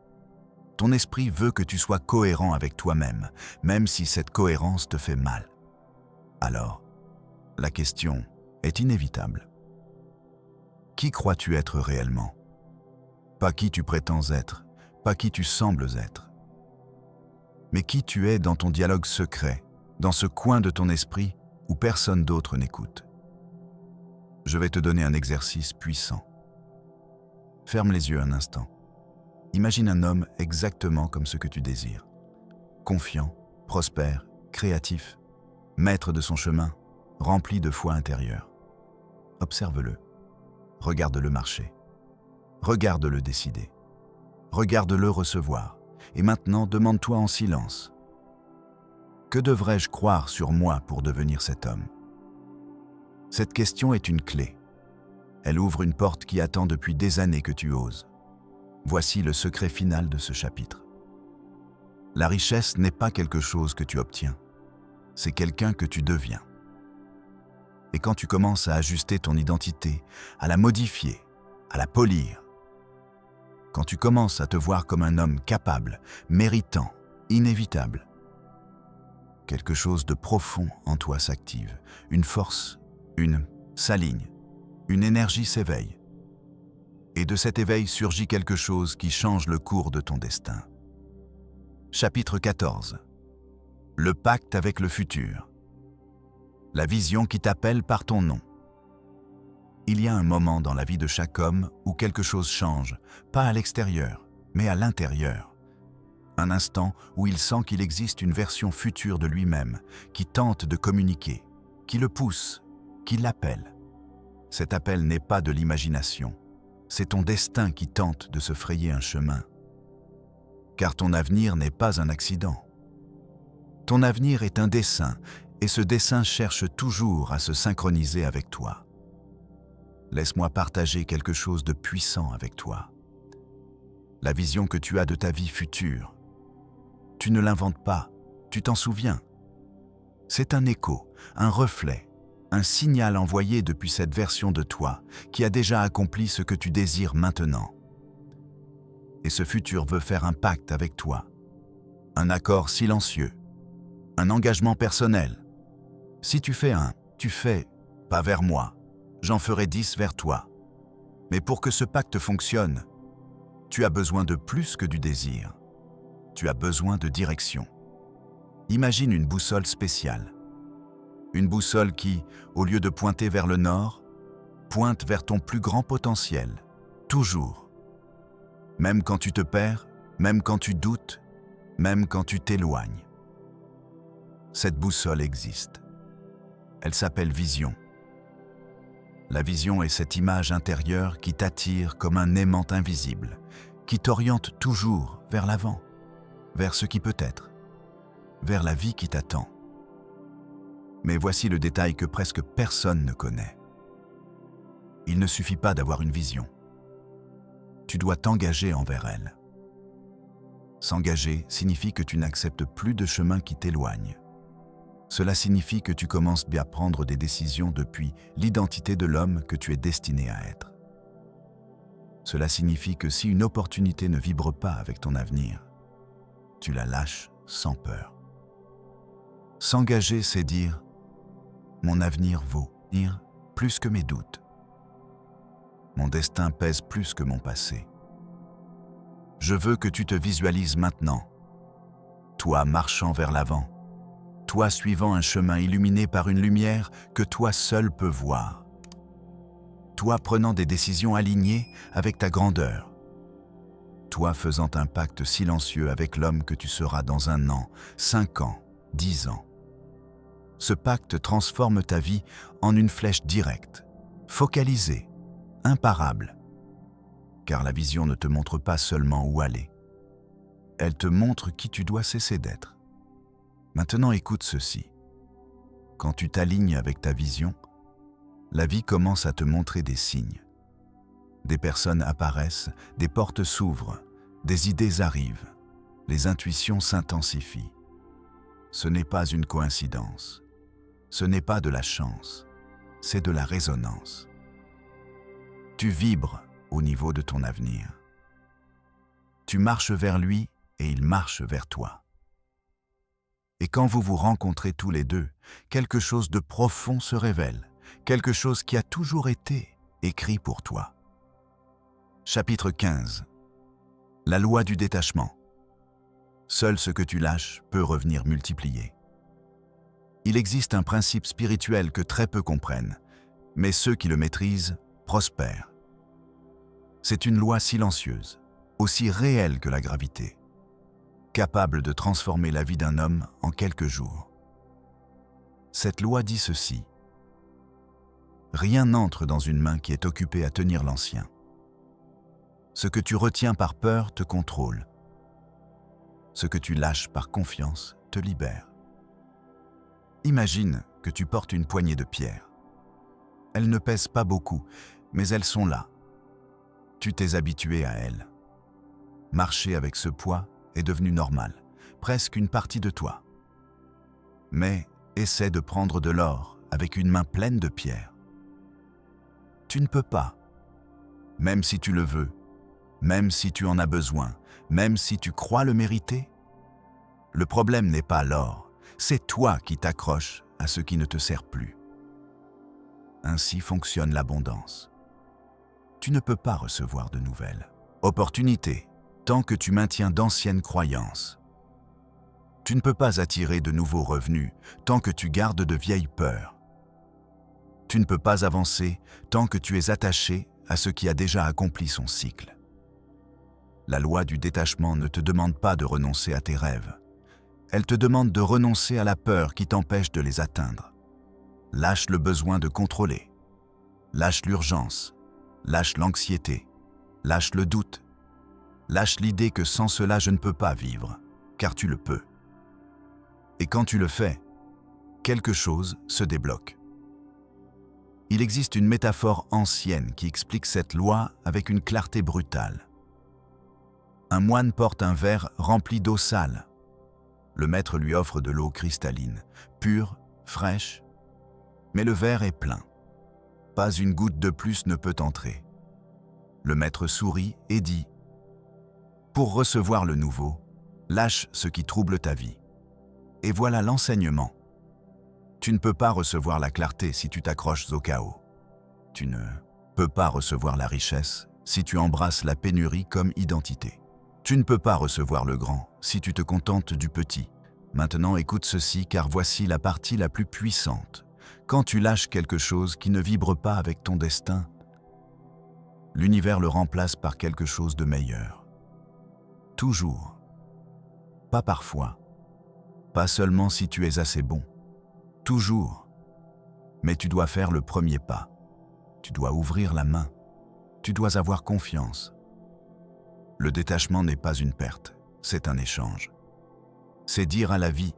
Ton esprit veut que tu sois cohérent avec toi-même, même si cette cohérence te fait mal. Alors, la question est inévitable. Qui crois-tu être réellement? Pas qui tu prétends être, pas qui tu sembles être, mais qui tu es dans ton dialogue secret, dans ce coin de ton esprit où personne d'autre n'écoute. Je vais te donner un exercice puissant. Ferme les yeux un instant. Imagine un homme exactement comme ce que tu désires. Confiant, prospère, créatif, maître de son chemin, rempli de foi intérieure. Observe-le. Regarde-le marcher. Regarde-le décider. Regarde-le recevoir. Et maintenant, demande-toi en silence. Que devrais-je croire sur moi pour devenir cet homme? Cette question est une clé. Elle ouvre une porte qui attend depuis des années que tu oses. Voici le secret final de ce chapitre. La richesse n'est pas quelque chose que tu obtiens. C'est quelqu'un que tu deviens. Et quand tu commences à ajuster ton identité, à la modifier, à la polir, quand tu commences à te voir comme un homme capable, méritant, inévitable, quelque chose de profond en toi s'active, une force, s'aligne, une énergie s'éveille. Et de cet éveil surgit quelque chose qui change le cours de ton destin. Chapitre 14. Le pacte avec le futur. La vision qui t'appelle par ton nom. Il y a un moment dans la vie de chaque homme où quelque chose change, pas à l'extérieur, mais à l'intérieur. Un instant où il sent qu'il existe une version future de lui-même, qui tente de communiquer, qui le pousse, qui l'appelle. Cet appel n'est pas de l'imagination, c'est ton destin qui tente de se frayer un chemin. Car ton avenir n'est pas un accident. Ton avenir est un dessein, et ce dessein cherche toujours à se synchroniser avec toi. Laisse-moi partager quelque chose de puissant avec toi. La vision que tu as de ta vie future. Tu ne l'inventes pas, tu t'en souviens. C'est un écho, un reflet, un signal envoyé depuis cette version de toi qui a déjà accompli ce que tu désires maintenant. Et ce futur veut faire un pacte avec toi, un accord silencieux, un engagement personnel. Si tu fais tu fais, pas vers moi, j'en ferai 10 vers toi. Mais pour que ce pacte fonctionne, tu as besoin de plus que du désir. Tu as besoin de direction. Imagine une boussole spéciale. Une boussole qui, au lieu de pointer vers le nord, pointe vers ton plus grand potentiel, toujours. Même quand tu te perds, même quand tu doutes, même quand tu t'éloignes. Cette boussole existe. Elle s'appelle vision. La vision est cette image intérieure qui t'attire comme un aimant invisible, qui t'oriente toujours vers l'avant, vers ce qui peut être, vers la vie qui t'attend. Mais voici le détail que presque personne ne connaît. Il ne suffit pas d'avoir une vision. Tu dois t'engager envers elle. S'engager signifie que tu n'acceptes plus de chemin qui t'éloigne. Cela signifie que tu commences à prendre des décisions depuis l'identité de l'homme que tu es destiné à être. Cela signifie que si une opportunité ne vibre pas avec ton avenir, tu la lâches sans peur. S'engager, c'est dire « Mon avenir vaut plus que mes doutes. Mon destin pèse plus que mon passé. Je veux que tu te visualises maintenant. toi marchant vers l'avant, toi suivant un chemin illuminé par une lumière que toi seul peux voir, toi prenant des décisions alignées avec ta grandeur, toi faisant un pacte silencieux avec l'homme que tu seras dans 1 an, 5 ans, 10 ans. Ce pacte transforme ta vie en une flèche directe, focalisée, imparable. Car la vision ne te montre pas seulement où aller. Elle te montre qui tu dois cesser d'être. Maintenant, écoute ceci. Quand tu t'alignes avec ta vision, la vie commence à te montrer des signes. Des personnes apparaissent, des portes s'ouvrent, des idées arrivent, les intuitions s'intensifient. Ce n'est pas une coïncidence. Ce n'est pas de la chance, c'est de la résonance. Tu vibres au niveau de ton avenir. Tu marches vers lui et il marche vers toi. Et quand vous vous rencontrez tous les deux, quelque chose de profond se révèle, quelque chose qui a toujours été écrit pour toi. Chapitre 15. La loi du détachement. Seul ce que tu lâches peut revenir multiplié. Il existe un principe spirituel que très peu comprennent, mais ceux qui le maîtrisent prospèrent. C'est une loi silencieuse, aussi réelle que la gravité, capable de transformer la vie d'un homme en quelques jours. Cette loi dit ceci. Rien n'entre dans une main qui est occupée à tenir l'ancien. Ce que tu retiens par peur te contrôle. Ce que tu lâches par confiance te libère. Imagine que tu portes une poignée de pierres. Elles ne pèsent pas beaucoup, mais elles sont là. Tu t'es habitué à elles. Marcher avec ce poids est devenu normal, presque une partie de toi. Mais essaie de prendre de l'or avec une main pleine de pierres. Tu ne peux pas, même si tu le veux, même si tu en as besoin, même si tu crois le mériter. Le problème n'est pas l'or, c'est toi qui t'accroches à ce qui ne te sert plus. Ainsi fonctionne l'abondance. Tu ne peux pas recevoir de nouvelles opportunités tant que tu maintiens d'anciennes croyances. Tu ne peux pas attirer de nouveaux revenus tant que tu gardes de vieilles peurs. Tu ne peux pas avancer tant que tu es attaché à ce qui a déjà accompli son cycle. La loi du détachement ne te demande pas de renoncer à tes rêves. Elle te demande de renoncer à la peur qui t'empêche de les atteindre. Lâche le besoin de contrôler. Lâche l'urgence. Lâche l'anxiété. Lâche le doute. Lâche l'idée que sans cela je ne peux pas vivre, car tu le peux. Et quand tu le fais, quelque chose se débloque. Il existe une métaphore ancienne qui explique cette loi avec une clarté brutale. Un moine porte un verre rempli d'eau sale. Le maître lui offre de l'eau cristalline, pure, fraîche, mais le verre est plein. Pas une goutte de plus ne peut entrer. Le maître sourit et dit « Pour recevoir le nouveau, lâche ce qui trouble ta vie. » Et voilà l'enseignement. Tu ne peux pas recevoir la clarté si tu t'accroches au chaos. Tu ne peux pas recevoir la richesse si tu embrasses la pénurie comme identité. Tu ne peux pas recevoir le grand si tu te contentes du petit. Maintenant, écoute ceci, car voici la partie la plus puissante. Quand tu lâches quelque chose qui ne vibre pas avec ton destin, l'univers le remplace par quelque chose de meilleur. Toujours. Pas parfois. Pas seulement si tu es assez bon. Toujours. Mais tu dois faire le premier pas. Tu dois ouvrir la main. Tu dois avoir confiance. Le détachement n'est pas une perte, c'est un échange. C'est dire à la vie,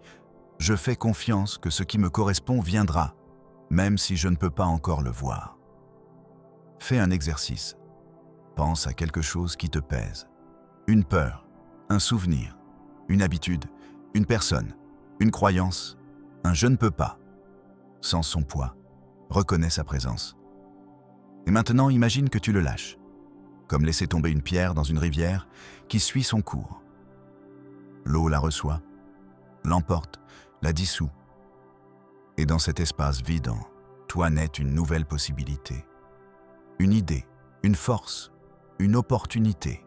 je fais confiance que ce qui me correspond viendra, même si je ne peux pas encore le voir. Fais un exercice. Pense à quelque chose qui te pèse. Une peur, un souvenir, une habitude, une personne, une croyance, un je ne peux pas. Sens son poids, reconnais sa présence. Et maintenant, imagine que tu le lâches, comme laisser tomber une pierre dans une rivière qui suit son cours. L'eau la reçoit, l'emporte, la dissout. Et dans cet espace vide, en toi naît une nouvelle possibilité. Une idée, une force, une opportunité.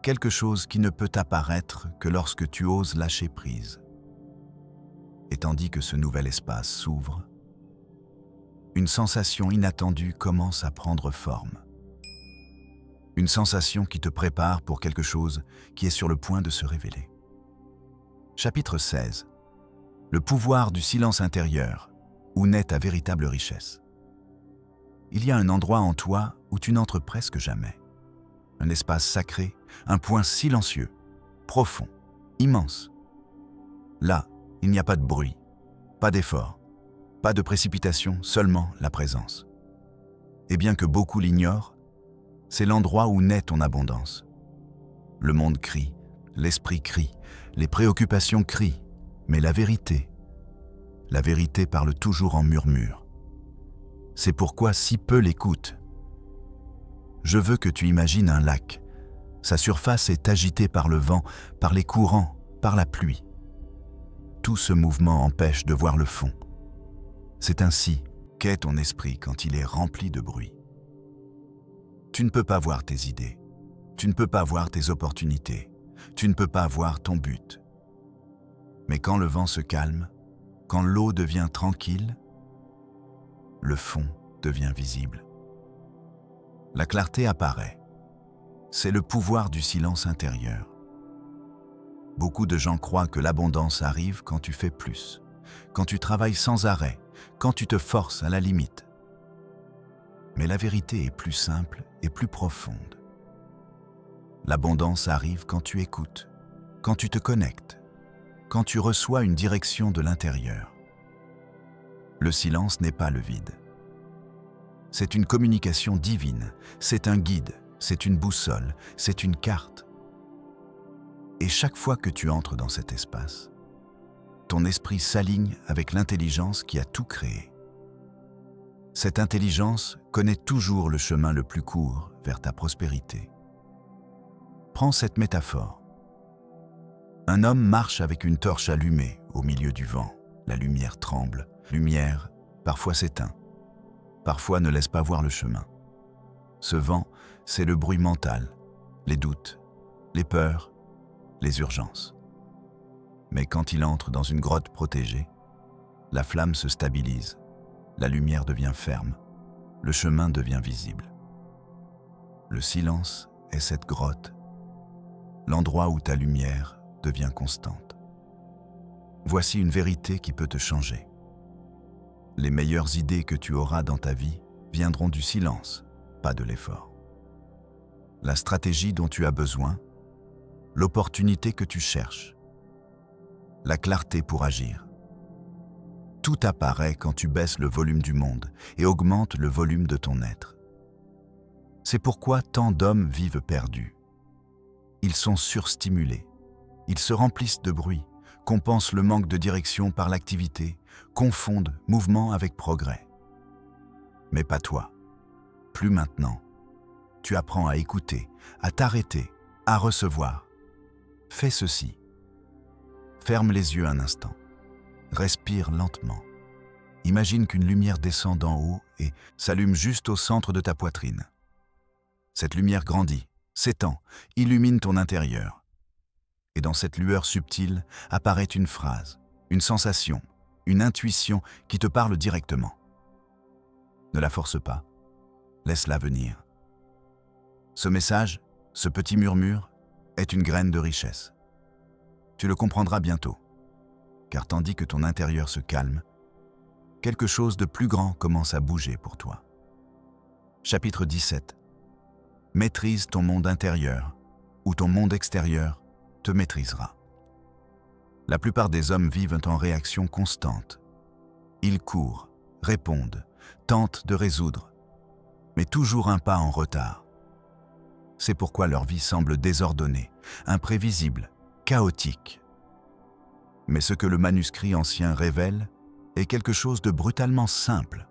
quelque chose qui ne peut apparaître que lorsque tu oses lâcher prise. Et tandis que ce nouvel espace s'ouvre, une sensation inattendue commence à prendre forme. Une sensation qui te prépare pour quelque chose qui est sur le point de se révéler. Chapitre 16. Le pouvoir du silence intérieur, où naît ta véritable richesse. Il y a un endroit en toi où tu n'entres presque jamais. Un espace sacré, un point silencieux, profond, immense. Là, il n'y a pas de bruit, pas d'effort, pas de précipitation, seulement la présence. Et bien que beaucoup l'ignorent, c'est l'endroit où naît ton abondance. Le monde crie, l'esprit crie, les préoccupations crient, mais la vérité parle toujours en murmure. C'est pourquoi si peu l'écoutent. Je veux que tu imagines un lac. Sa surface est agitée par le vent, par les courants, par la pluie. Tout ce mouvement empêche de voir le fond. C'est ainsi qu'est ton esprit quand il est rempli de bruit. Tu ne peux pas voir tes idées, tu ne peux pas voir tes opportunités, tu ne peux pas voir ton but. Mais quand le vent se calme, quand l'eau devient tranquille, le fond devient visible. La clarté apparaît. C'est le pouvoir du silence intérieur. Beaucoup de gens croient que l'abondance arrive quand tu fais plus, quand tu travailles sans arrêt, quand tu te forces à la limite. Mais la vérité est plus simple et plus profonde. L'abondance arrive quand tu écoutes, quand tu te connectes, quand tu reçois une direction de l'intérieur. Le silence n'est pas le vide. C'est une communication divine, c'est un guide, c'est une boussole, c'est une carte. Et chaque fois que tu entres dans cet espace, ton esprit s'aligne avec l'intelligence qui a tout créé. Cette intelligence connaît toujours le chemin le plus court vers ta prospérité. Prends cette métaphore. Un homme marche avec une torche allumée au milieu du vent. La lumière tremble, lumière parfois s'éteint, parfois ne laisse pas voir le chemin. Ce vent, c'est le bruit mental, les doutes, les peurs, les urgences. Mais quand il entre dans une grotte protégée, la flamme se stabilise, la lumière devient ferme, le chemin devient visible. Le silence est cette grotte, l'endroit où ta lumière devient constante. Voici une vérité qui peut te changer. Les meilleures idées que tu auras dans ta vie viendront du silence, pas de l'effort. La stratégie dont tu as besoin, l'opportunité que tu cherches, la clarté pour agir. Tout apparaît quand tu baisses le volume du monde et augmentes le volume de ton être. C'est pourquoi tant d'hommes vivent perdus. Ils sont surstimulés, ils se remplissent de bruit, compensent le manque de direction par l'activité, confondent mouvement avec progrès. Mais pas toi, plus maintenant. Tu apprends à écouter, à t'arrêter, à recevoir. Fais ceci. Ferme les yeux un instant. Respire lentement. Imagine qu'une lumière descend d'en haut et s'allume juste au centre de ta poitrine. Cette lumière grandit, s'étend, illumine ton intérieur. Et dans cette lueur subtile apparaît une phrase, une sensation, une intuition qui te parle directement. Ne la force pas, laisse-la venir. Ce message, ce petit murmure, est une graine de richesse. Tu le comprendras bientôt, car tandis que ton intérieur se calme, quelque chose de plus grand commence à bouger pour toi. Chapitre 17. Maîtrise ton monde intérieur, ou ton monde extérieur te maîtrisera. La plupart des hommes vivent en réaction constante. Ils courent, répondent, tentent de résoudre, mais toujours un pas en retard. C'est pourquoi leur vie semble désordonnée, imprévisible, chaotique. Mais ce que le manuscrit ancien révèle est quelque chose de brutalement simple.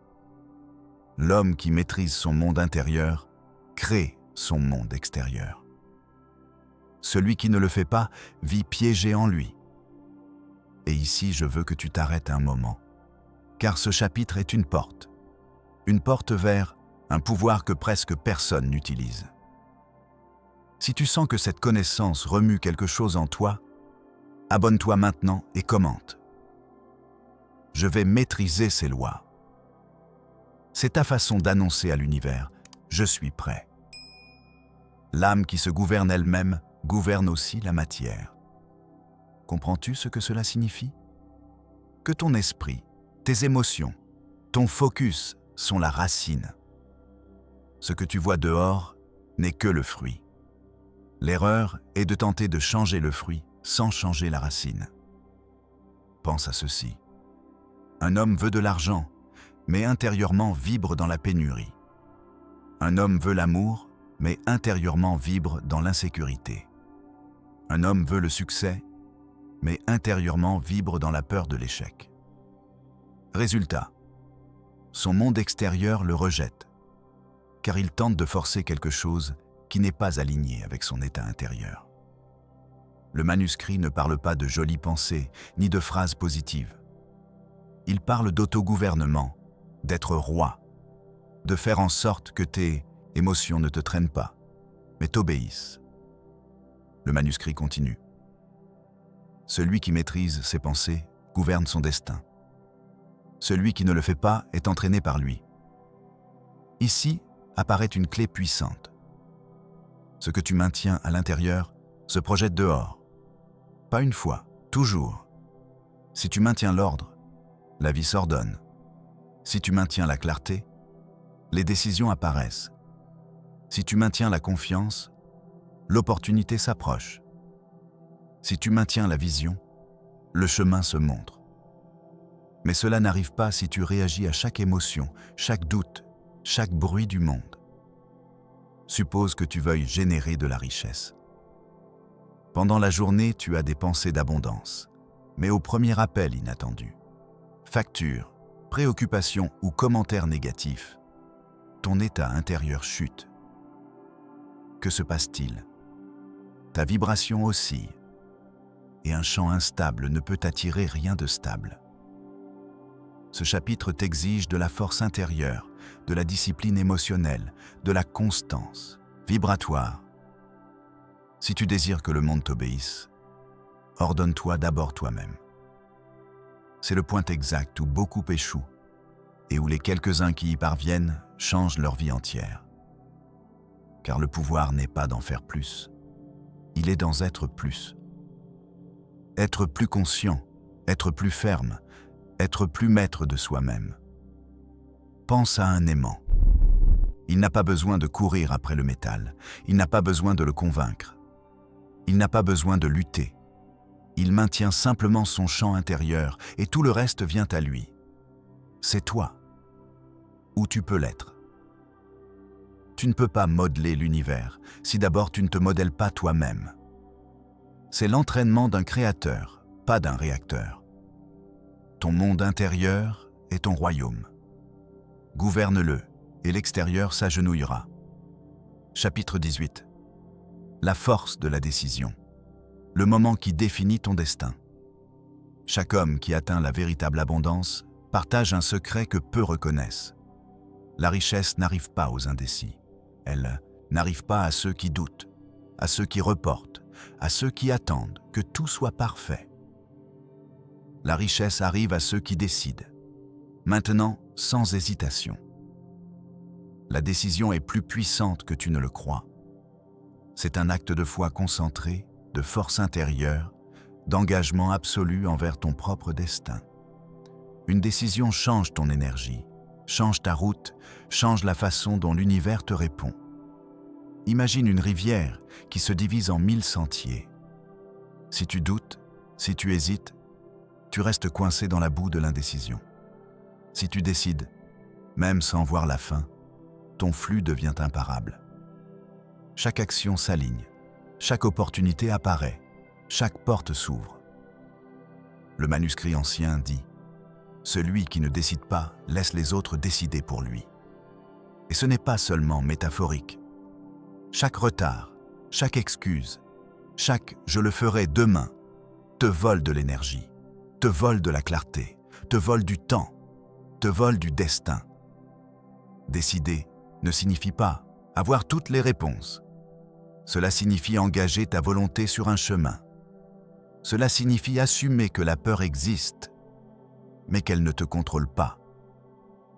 L'homme qui maîtrise son monde intérieur crée son monde extérieur. Celui qui ne le fait pas vit piégé en lui. Et ici, je veux que tu t'arrêtes un moment, car ce chapitre est une porte vers un pouvoir que presque personne n'utilise. Si tu sens que cette connaissance remue quelque chose en toi, abonne-toi maintenant et commente. Je vais maîtriser ces lois. C'est ta façon d'annoncer à l'univers « Je suis prêt ». L'âme qui se gouverne elle-même gouverne aussi la matière. Comprends-tu ce que cela signifie? Que ton esprit, tes émotions, ton focus sont la racine. Ce que tu vois dehors n'est que le fruit. L'erreur est de tenter de changer le fruit sans changer la racine. Pense à ceci. Un homme veut de l'argent, mais intérieurement vibre dans la pénurie. Un homme veut l'amour, mais intérieurement vibre dans l'insécurité. Un homme veut le succès, mais intérieurement vibre dans la peur de l'échec. Résultat, son monde extérieur le rejette, car il tente de forcer quelque chose qui n'est pas aligné avec son état intérieur. Le manuscrit ne parle pas de jolies pensées ni de phrases positives. Il parle d'autogouvernement, d'être roi, de faire en sorte que tes émotions ne te traînent pas, mais t'obéissent. Le manuscrit continue. Celui qui maîtrise ses pensées gouverne son destin. Celui qui ne le fait pas est entraîné par lui. Ici apparaît une clé puissante. Ce que tu maintiens à l'intérieur se projette dehors. Pas une fois, toujours. Si tu maintiens l'ordre, la vie s'ordonne. Si tu maintiens la clarté, les décisions apparaissent. Si tu maintiens la confiance, l'opportunité s'approche. Si tu maintiens la vision, le chemin se montre. Mais cela n'arrive pas si tu réagis à chaque émotion, chaque doute, chaque bruit du monde. Suppose que tu veuilles générer de la richesse. Pendant la journée, tu as des pensées d'abondance, mais au premier appel inattendu, facture, préoccupation ou commentaire négatif, ton état intérieur chute. Que se passe-t-il? Ta vibration oscille, et un champ instable ne peut attirer rien de stable. Ce chapitre t'exige de la force intérieure, de la discipline émotionnelle, de la constance vibratoire. Si tu désires que le monde t'obéisse, ordonne-toi d'abord toi-même. C'est le point exact où beaucoup échouent et où les quelques-uns qui y parviennent changent leur vie entière. Car le pouvoir n'est pas d'en faire plus, il est d'en être plus. Être plus conscient, être plus ferme, être plus maître de soi-même. Pense à un aimant. Il n'a pas besoin de courir après le métal, il n'a pas besoin de le convaincre. Il n'a pas besoin de lutter. Il maintient simplement son champ intérieur et tout le reste vient à lui. C'est toi. Ou tu peux l'être. Tu ne peux pas modeler l'univers si d'abord tu ne te modèles pas toi-même. C'est l'entraînement d'un créateur, pas d'un réacteur. Ton monde intérieur est ton royaume. Gouverne-le et l'extérieur s'agenouillera. Chapitre 18. La force de la décision. Le moment qui définit ton destin. Chaque homme qui atteint la véritable abondance partage un secret que peu reconnaissent. La richesse n'arrive pas aux indécis. Elle n'arrive pas à ceux qui doutent, à ceux qui reportent, à ceux qui attendent que tout soit parfait. La richesse arrive à ceux qui décident, maintenant sans hésitation. La décision est plus puissante que tu ne le crois. C'est un acte de foi concentré, de force intérieure, d'engagement absolu envers ton propre destin. Une décision change ton énergie, change ta route, change la façon dont l'univers te répond. Imagine une rivière qui se divise en 1000 sentiers. Si tu doutes, si tu hésites, tu restes coincé dans la boue de l'indécision. Si tu décides, même sans voir la fin, ton flux devient imparable. Chaque action s'aligne, chaque opportunité apparaît, chaque porte s'ouvre. Le manuscrit ancien dit « Celui qui ne décide pas laisse les autres décider pour lui ». Et ce n'est pas seulement métaphorique. Chaque retard, chaque excuse, chaque « je le ferai demain » te vole de l'énergie, te vole de la clarté, te vole du temps, te vole du destin. Décider ne signifie pas avoir toutes les réponses. Cela signifie engager ta volonté sur un chemin. Cela signifie assumer que la peur existe, mais qu'elle ne te contrôle pas.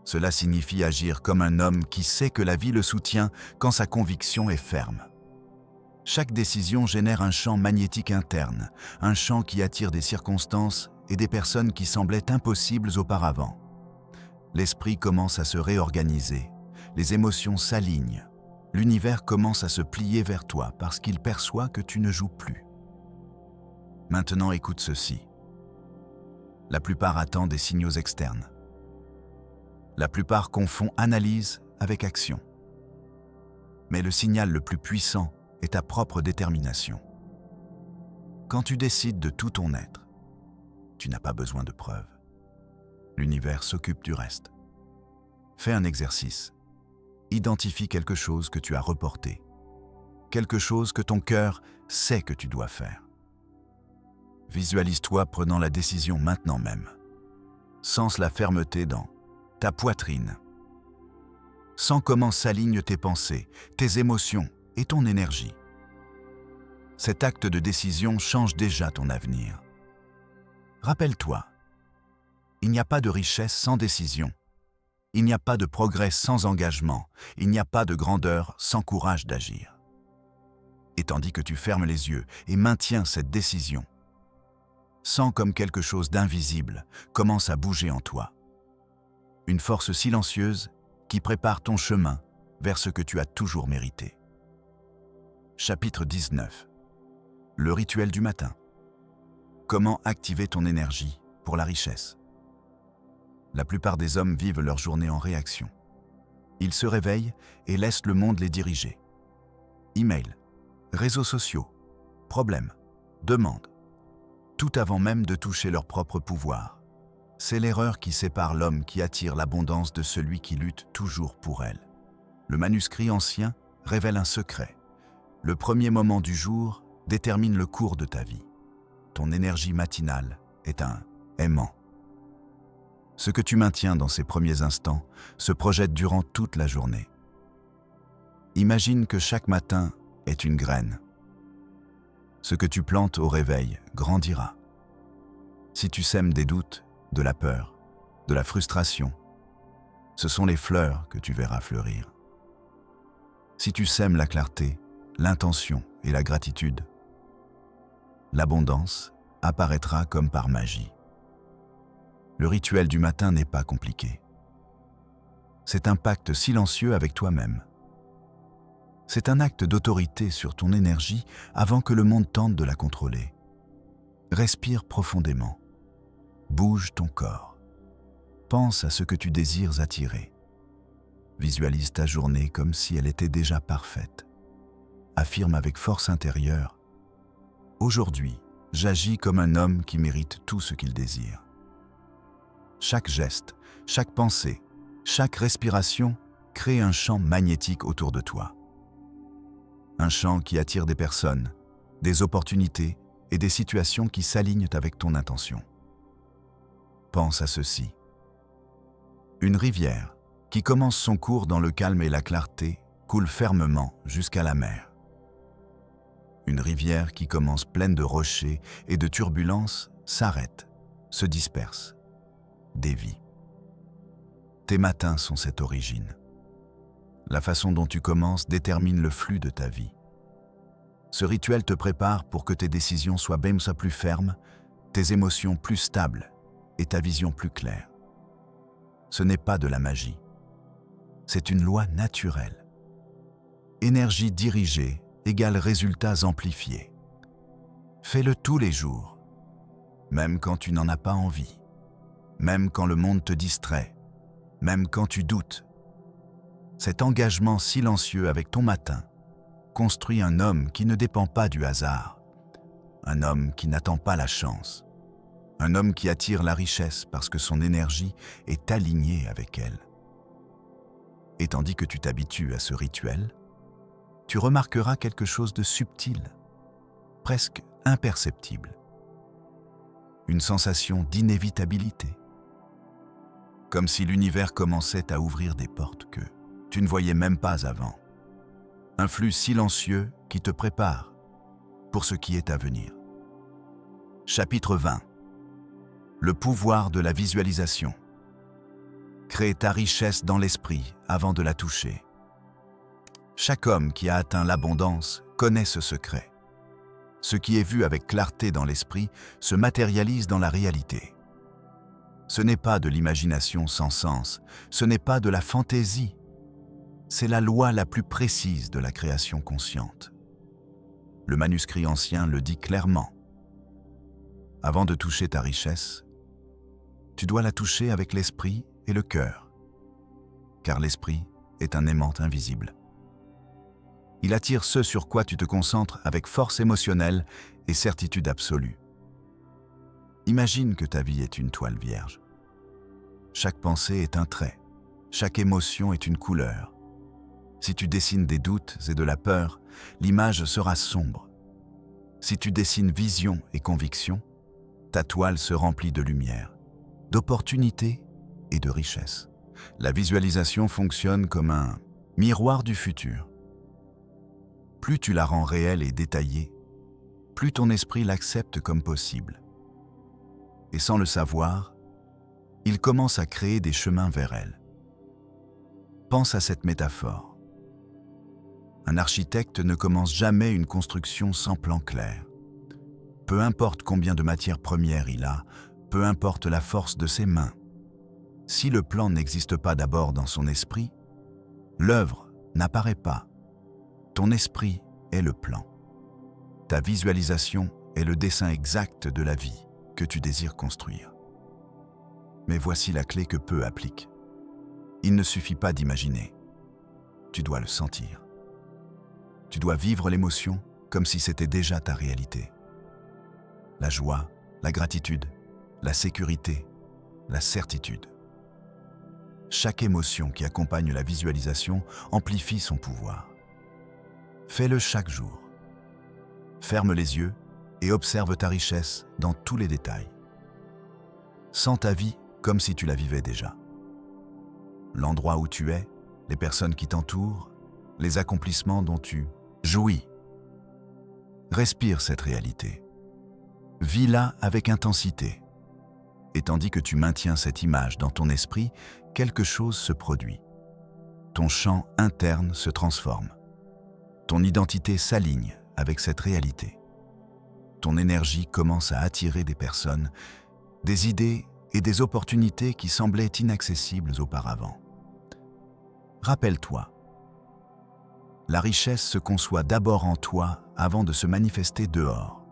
Cela signifie agir comme un homme qui sait que la vie le soutient quand sa conviction est ferme. Chaque décision génère un champ magnétique interne, un champ qui attire des circonstances et des personnes qui semblaient impossibles auparavant. L'esprit commence à se réorganiser, les émotions s'alignent, l'univers commence à se plier vers toi parce qu'il perçoit que tu ne joues plus. Maintenant écoute ceci. La plupart attendent des signaux externes. La plupart confondent analyse avec action. Mais le signal le plus puissant est ta propre détermination. Quand tu décides de tout ton être, tu n'as pas besoin de preuves. L'univers s'occupe du reste. Fais un exercice. Identifie quelque chose que tu as reporté. Quelque chose que ton cœur sait que tu dois faire. Visualise-toi prenant la décision maintenant même. Sens la fermeté dans ta poitrine. Sens comment s'alignent tes pensées, tes émotions et ton énergie. Cet acte de décision change déjà ton avenir. Rappelle-toi, il n'y a pas de richesse sans décision. Il n'y a pas de progrès sans engagement. Il n'y a pas de grandeur sans courage d'agir. Et tandis que tu fermes les yeux et maintiens cette décision, sens comme quelque chose d'invisible commence à bouger en toi. Une force silencieuse qui prépare ton chemin vers ce que tu as toujours mérité. Chapitre 19. Le rituel du matin. Comment activer ton énergie pour la richesse? La plupart des hommes vivent leur journée en réaction. Ils se réveillent et laissent le monde les diriger. Email, réseaux sociaux, problèmes, demandes. Tout avant même de toucher leur propre pouvoir. C'est l'erreur qui sépare l'homme qui attire l'abondance de celui qui lutte toujours pour elle. Le manuscrit ancien révèle un secret. Le premier moment du jour détermine le cours de ta vie. Ton énergie matinale est un aimant. Ce que tu maintiens dans ces premiers instants se projette durant toute la journée. Imagine que chaque matin est une graine. Ce que tu plantes au réveil grandira. Si tu sèmes des doutes, de la peur, de la frustration, ce sont les fleurs que tu verras fleurir. Si tu sèmes la clarté, l'intention et la gratitude, l'abondance apparaîtra comme par magie. Le rituel du matin n'est pas compliqué. C'est un pacte silencieux avec toi-même. C'est un acte d'autorité sur ton énergie avant que le monde tente de la contrôler. Respire profondément. Bouge ton corps. Pense à ce que tu désires attirer. Visualise ta journée comme si elle était déjà parfaite. Affirme avec force intérieure « Aujourd'hui, j'agis comme un homme qui mérite tout ce qu'il désire. » Chaque geste, chaque pensée, chaque respiration crée un champ magnétique autour de toi. Un champ qui attire des personnes, des opportunités et des situations qui s'alignent avec ton intention. Pense à ceci. Une rivière qui commence son cours dans le calme et la clarté coule fermement jusqu'à la mer. Une rivière qui commence pleine de rochers et de turbulences s'arrête, se disperse, dévie. Tes matins sont cette origine. La façon dont tu commences détermine le flux de ta vie. Ce rituel te prépare pour que tes décisions soient plus fermes, tes émotions plus stables et ta vision plus claire. Ce n'est pas de la magie. C'est une loi naturelle. Énergie dirigée égale résultats amplifiés. Fais-le tous les jours, même quand tu n'en as pas envie, même quand le monde te distrait, même quand tu doutes. Cet engagement silencieux avec ton matin construit un homme qui ne dépend pas du hasard, un homme qui n'attend pas la chance, un homme qui attire la richesse parce que son énergie est alignée avec elle. Et tandis que tu t'habitues à ce rituel, tu remarqueras quelque chose de subtil, presque imperceptible. Une sensation d'inévitabilité. Comme si l'univers commençait à ouvrir des portes que tu ne voyais même pas avant. Un flux silencieux qui te prépare pour ce qui est à venir. Chapitre 20. Le pouvoir de la visualisation. Crée ta richesse dans l'esprit avant de la toucher. Chaque homme qui a atteint l'abondance connaît ce secret. Ce qui est vu avec clarté dans l'esprit se matérialise dans la réalité. Ce n'est pas de l'imagination sans sens, ce n'est pas de la fantaisie. C'est la loi la plus précise de la création consciente. Le manuscrit ancien le dit clairement. Avant de toucher ta richesse, tu dois la toucher avec l'esprit et le cœur, car l'esprit est un aimant invisible. Il attire ce sur quoi tu te concentres avec force émotionnelle et certitude absolue. Imagine que ta vie est une toile vierge. Chaque pensée est un trait, chaque émotion est une couleur. Si tu dessines des doutes et de la peur, l'image sera sombre. Si tu dessines vision et conviction, ta toile se remplit de lumière, d'opportunités et de richesse. La visualisation fonctionne comme un miroir du futur. Plus tu la rends réelle et détaillée, plus ton esprit l'accepte comme possible. Et sans le savoir, il commence à créer des chemins vers elle. Pense à cette métaphore. Un architecte ne commence jamais une construction sans plan clair. Peu importe combien de matières premières il a, peu importe la force de ses mains. Si le plan n'existe pas d'abord dans son esprit, l'œuvre n'apparaît pas. Ton esprit est le plan. Ta visualisation est le dessin exact de la vie que tu désires construire. Mais voici la clé que peu appliquent. Il ne suffit pas d'imaginer. Tu dois le sentir. Tu dois vivre l'émotion comme si c'était déjà ta réalité. La joie, la gratitude, la sécurité, la certitude. Chaque émotion qui accompagne la visualisation amplifie son pouvoir. Fais-le chaque jour. Ferme les yeux et observe ta richesse dans tous les détails. Sens ta vie comme si tu la vivais déjà. L'endroit où tu es, les personnes qui t'entourent, les accomplissements dont tu jouis. Respire cette réalité. Vis-la avec intensité. Et tandis que tu maintiens cette image dans ton esprit, quelque chose se produit. Ton champ interne se transforme. Ton identité s'aligne avec cette réalité. Ton énergie commence à attirer des personnes, des idées et des opportunités qui semblaient inaccessibles auparavant. Rappelle-toi, la richesse se conçoit d'abord en toi avant de se manifester dehors.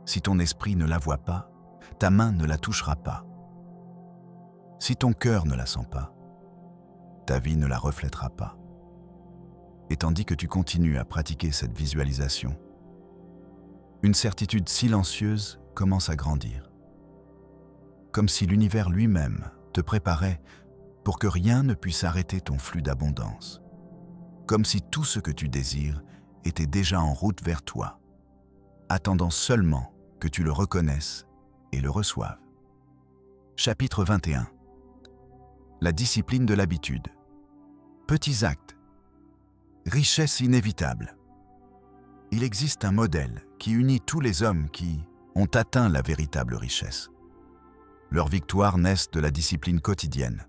Si ton esprit ne la voit pas, ta main ne la touchera pas. Si ton cœur ne la sent pas, ta vie ne la reflètera pas. Et tandis que tu continues à pratiquer cette visualisation, une certitude silencieuse commence à grandir. Comme si l'univers lui-même te préparait pour que rien ne puisse arrêter ton flux d'abondance. Comme si tout ce que tu désires était déjà en route vers toi, attendant seulement que tu le reconnaisses et le reçoives. Chapitre 21. La discipline de l'habitude. Petits actes. Richesse inévitable. Il existe un modèle qui unit tous les hommes qui ont atteint la véritable richesse. Leurs victoires naissent de la discipline quotidienne,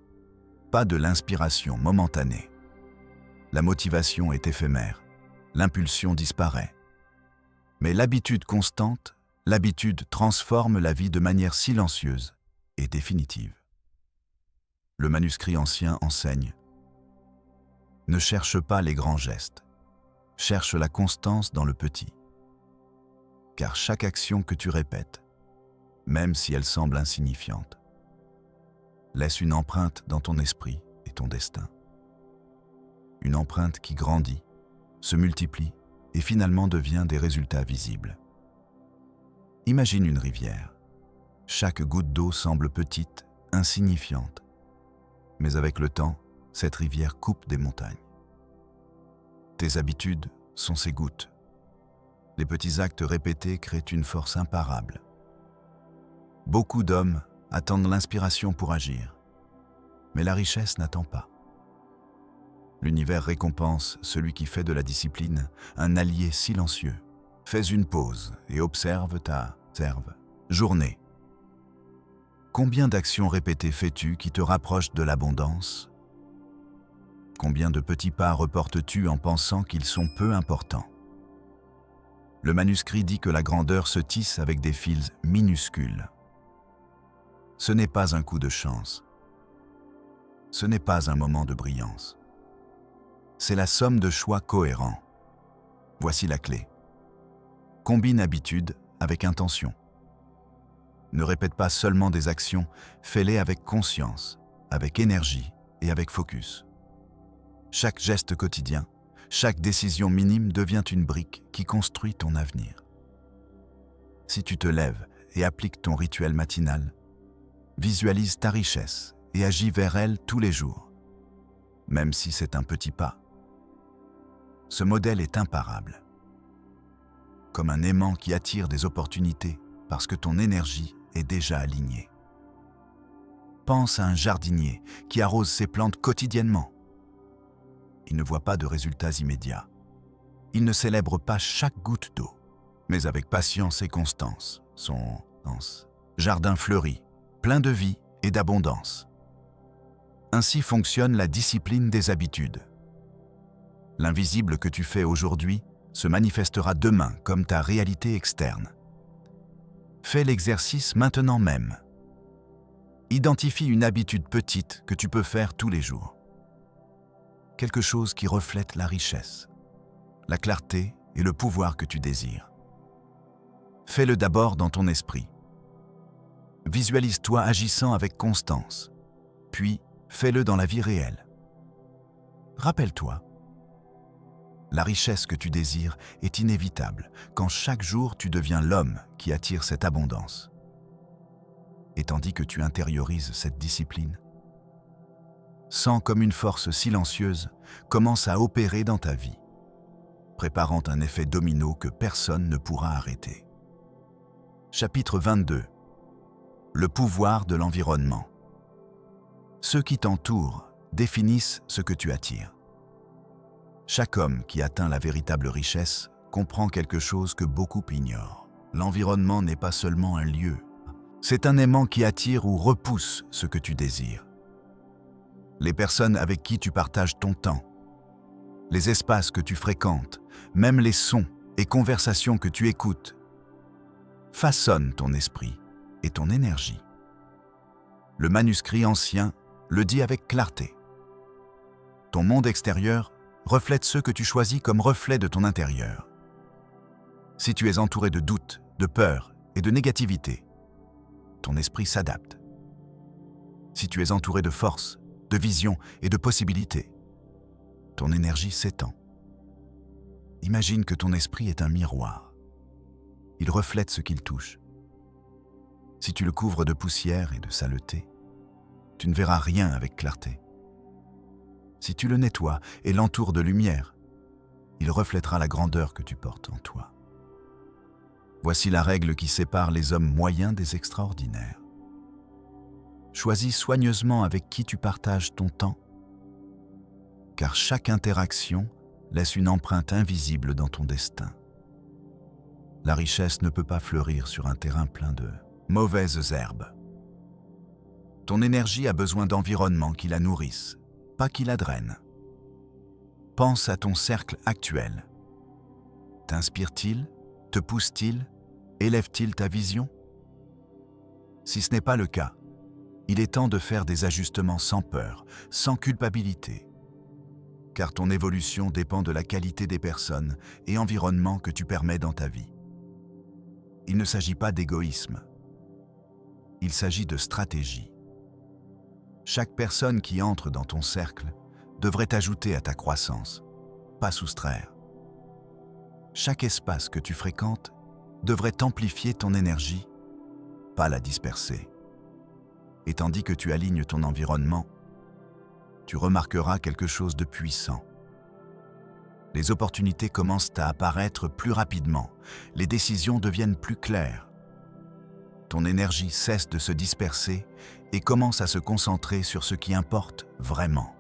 pas de l'inspiration momentanée. La motivation est éphémère, l'impulsion disparaît. Mais l'habitude constante, l'habitude transforme la vie de manière silencieuse et définitive. Le manuscrit ancien enseigne: ne cherche pas les grands gestes, cherche la constance dans le petit. Car chaque action que tu répètes, même si elle semble insignifiante, laisse une empreinte dans ton esprit et ton destin. Une empreinte qui grandit, se multiplie et finalement devient des résultats visibles. Imagine une rivière. Chaque goutte d'eau semble petite, insignifiante. Mais avec le temps, cette rivière coupe des montagnes. Tes habitudes sont ces gouttes. Les petits actes répétés créent une force imparable. Beaucoup d'hommes attendent l'inspiration pour agir, mais la richesse n'attend pas. L'univers récompense celui qui fait de la discipline un allié silencieux. Fais une pause et observe ta journée. Combien d'actions répétées fais-tu qui te rapprochent de l'abondance? Combien de petits pas reportes-tu en pensant qu'ils sont peu importants? Le manuscrit dit que la grandeur se tisse avec des fils minuscules. Ce n'est pas un coup de chance. Ce n'est pas un moment de brillance. C'est la somme de choix cohérents. Voici la clé. Combine habitude avec intention. Ne répète pas seulement des actions, fais-les avec conscience, avec énergie et avec focus. Chaque geste quotidien, chaque décision minime devient une brique qui construit ton avenir. Si tu te lèves et appliques ton rituel matinal, visualise ta richesse et agis vers elle tous les jours, même si c'est un petit pas. Ce modèle est imparable. Comme un aimant qui attire des opportunités parce que ton énergie est déjà alignée. Pense à un jardinier qui arrose ses plantes quotidiennement. Il ne voit pas de résultats immédiats. Il ne célèbre pas chaque goutte d'eau, mais avec patience et constance, son jardin fleurit, plein de vie et d'abondance. Ainsi fonctionne la discipline des habitudes. L'invisible que tu fais aujourd'hui se manifestera demain comme ta réalité externe. Fais l'exercice maintenant même. Identifie une habitude petite que tu peux faire tous les jours. Quelque chose qui reflète la richesse, la clarté et le pouvoir que tu désires. Fais-le d'abord dans ton esprit. Visualise-toi agissant avec constance, puis fais-le dans la vie réelle. Rappelle-toi, la richesse que tu désires est inévitable quand chaque jour tu deviens l'homme qui attire cette abondance. Et tandis que tu intériorises cette discipline, sens comme une force silencieuse commence à opérer dans ta vie, préparant un effet domino que personne ne pourra arrêter. Chapitre 22. Le pouvoir de l'environnement. Ceux qui t'entourent définissent ce que tu attires. Chaque homme qui atteint la véritable richesse comprend quelque chose que beaucoup ignorent. L'environnement n'est pas seulement un lieu, c'est un aimant qui attire ou repousse ce que tu désires. Les personnes avec qui tu partages ton temps, les espaces que tu fréquentes, même les sons et conversations que tu écoutes, façonnent ton esprit et ton énergie. Le manuscrit ancien le dit avec clarté. Ton monde extérieur reflète ceux que tu choisis comme reflet de ton intérieur. Si tu es entouré de doutes, de peurs et de négativité, ton esprit s'adapte. Si tu es entouré de force, de vision et de possibilités, ton énergie s'étend. Imagine que ton esprit est un miroir. Il reflète ce qu'il touche. Si tu le couvres de poussière et de saleté, tu ne verras rien avec clarté. Si tu le nettoies et l'entoures de lumière, il reflètera la grandeur que tu portes en toi. Voici la règle qui sépare les hommes moyens des extraordinaires. Choisis soigneusement avec qui tu partages ton temps, car chaque interaction laisse une empreinte invisible dans ton destin. La richesse ne peut pas fleurir sur un terrain plein de mauvaises herbes. Ton énergie a besoin d'environnements qui la nourrissent, pas qui la drainent. Pense à ton cercle actuel. T'inspire-t-il? Te pousse-t-il? Élève-t-il ta vision? Si ce n'est pas le cas, il est temps de faire des ajustements sans peur, sans culpabilité. Car ton évolution dépend de la qualité des personnes et environnements que tu permets dans ta vie. Il ne s'agit pas d'égoïsme. Il s'agit de stratégie. Chaque personne qui entre dans ton cercle devrait ajouter à ta croissance, pas soustraire. Chaque espace que tu fréquentes devrait amplifier ton énergie, pas la disperser. Et tandis que tu alignes ton environnement, tu remarqueras quelque chose de puissant. Les opportunités commencent à apparaître plus rapidement, les décisions deviennent plus claires. Ton énergie cesse de se disperser et commence à se concentrer sur ce qui importe vraiment.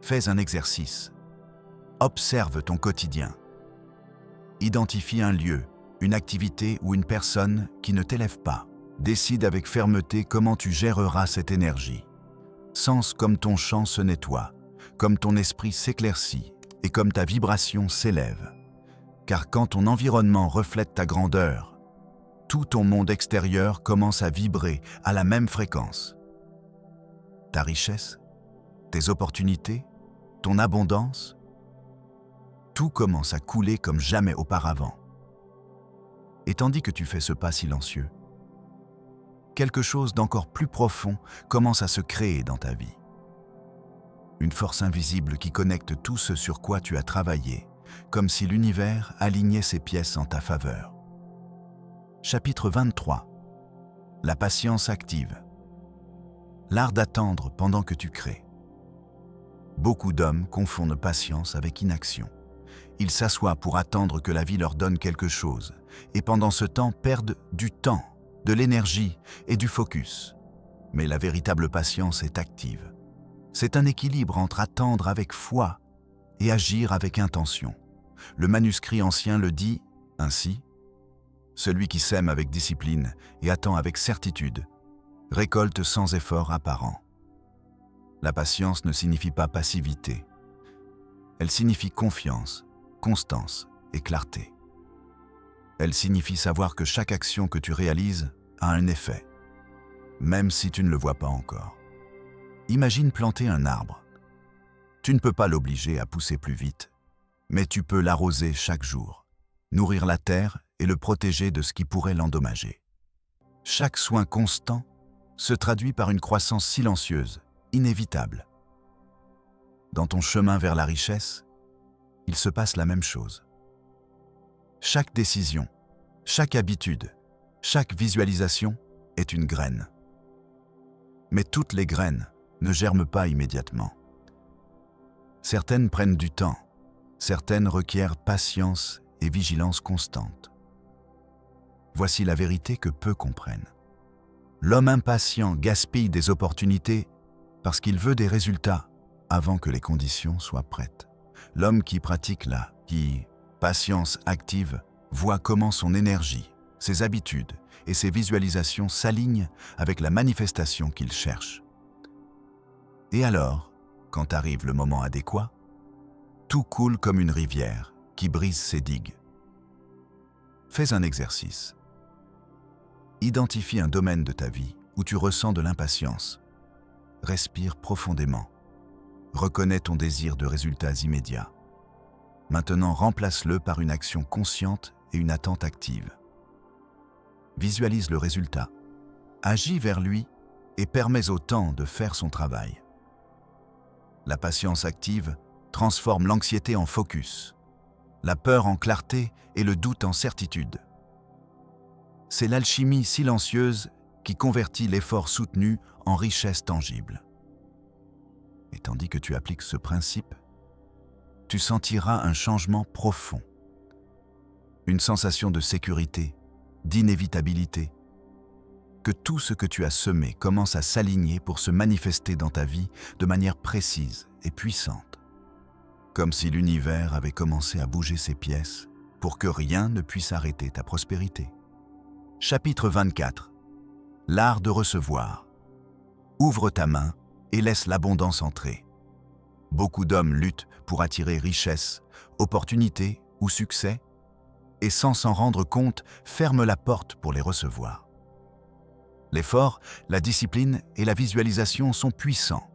Fais un exercice. Observe ton quotidien. Identifie un lieu, une activité ou une personne qui ne t'élève pas. Décide avec fermeté comment tu géreras cette énergie. Sens comme ton champ se nettoie, comme ton esprit s'éclaircit et comme ta vibration s'élève. Car quand ton environnement reflète ta grandeur, tout ton monde extérieur commence à vibrer à la même fréquence. Ta richesse, tes opportunités, ton abondance, tout commence à couler comme jamais auparavant. Et tandis que tu fais ce pas silencieux, quelque chose d'encore plus profond commence à se créer dans ta vie. Une force invisible qui connecte tout ce sur quoi tu as travaillé, comme si l'univers alignait ses pièces en ta faveur. Chapitre 23. La patience active. L'art d'attendre pendant que tu crées. Beaucoup d'hommes confondent patience avec inaction. Ils s'assoient pour attendre que la vie leur donne quelque chose, et pendant ce temps perdent du temps, de l'énergie et du focus. Mais la véritable patience est active. C'est un équilibre entre attendre avec foi et agir avec intention. Le manuscrit ancien le dit ainsi: « Celui qui sème avec discipline et attend avec certitude, récolte sans effort apparent. » La patience ne signifie pas passivité. Elle signifie confiance, constance et clarté. Elle signifie savoir que chaque action que tu réalises a un effet, même si tu ne le vois pas encore. Imagine planter un arbre. Tu ne peux pas l'obliger à pousser plus vite, mais tu peux l'arroser chaque jour, nourrir la terre et le protéger de ce qui pourrait l'endommager. Chaque soin constant se traduit par une croissance silencieuse, inévitable. Dans ton chemin vers la richesse, il se passe la même chose. Chaque décision, chaque habitude, chaque visualisation est une graine. Mais toutes les graines ne germent pas immédiatement. Certaines prennent du temps, certaines requièrent patience et vigilance constante. Voici la vérité que peu comprennent. L'homme impatient gaspille des opportunités parce qu'il veut des résultats avant que les conditions soient prêtes. L'homme qui pratique patience active, voit comment son énergie, ses habitudes et ses visualisations s'alignent avec la manifestation qu'il cherche. Et alors, quand arrive le moment adéquat, tout coule comme une rivière qui brise ses digues. Fais un exercice. Identifie un domaine de ta vie où tu ressens de l'impatience. Respire profondément. Reconnais ton désir de résultats immédiats. Maintenant, remplace-le par une action consciente et une attente active. Visualise le résultat, agis vers lui et permets au temps de faire son travail. La patience active transforme l'anxiété en focus, la peur en clarté et le doute en certitude. C'est l'alchimie silencieuse qui convertit l'effort soutenu en richesse tangible. Et tandis que tu appliques ce principe, tu sentiras un changement profond, une sensation de sécurité, d'inévitabilité, que tout ce que tu as semé commence à s'aligner pour se manifester dans ta vie de manière précise et puissante, comme si l'univers avait commencé à bouger ses pièces pour que rien ne puisse arrêter ta prospérité. Chapitre 24. L'art de recevoir. Ouvre ta main et laisse l'abondance entrer. Beaucoup d'hommes luttent pour attirer richesse, opportunité ou succès, et sans s'en rendre compte, ferment la porte pour les recevoir. L'effort, la discipline et la visualisation sont puissants.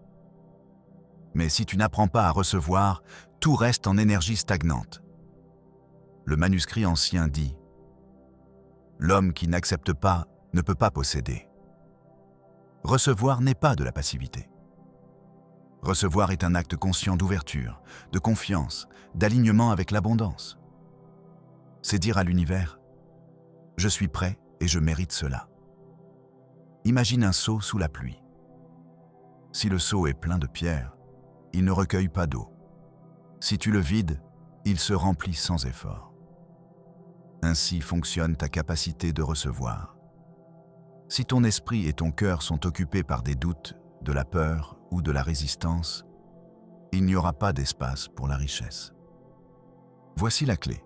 Mais si tu n'apprends pas à recevoir, tout reste en énergie stagnante. Le manuscrit ancien dit « L'homme qui n'accepte pas ne peut pas posséder ». Recevoir n'est pas de la passivité. Recevoir est un acte conscient d'ouverture, de confiance, d'alignement avec l'abondance. C'est dire à l'univers « Je suis prêt et je mérite cela ». Imagine un seau sous la pluie. Si le seau est plein de pierres, il ne recueille pas d'eau. Si tu le vides, il se remplit sans effort. Ainsi fonctionne ta capacité de recevoir. Si ton esprit et ton cœur sont occupés par des doutes, de la peur ou de la résistance, il n'y aura pas d'espace pour la richesse. Voici la clé.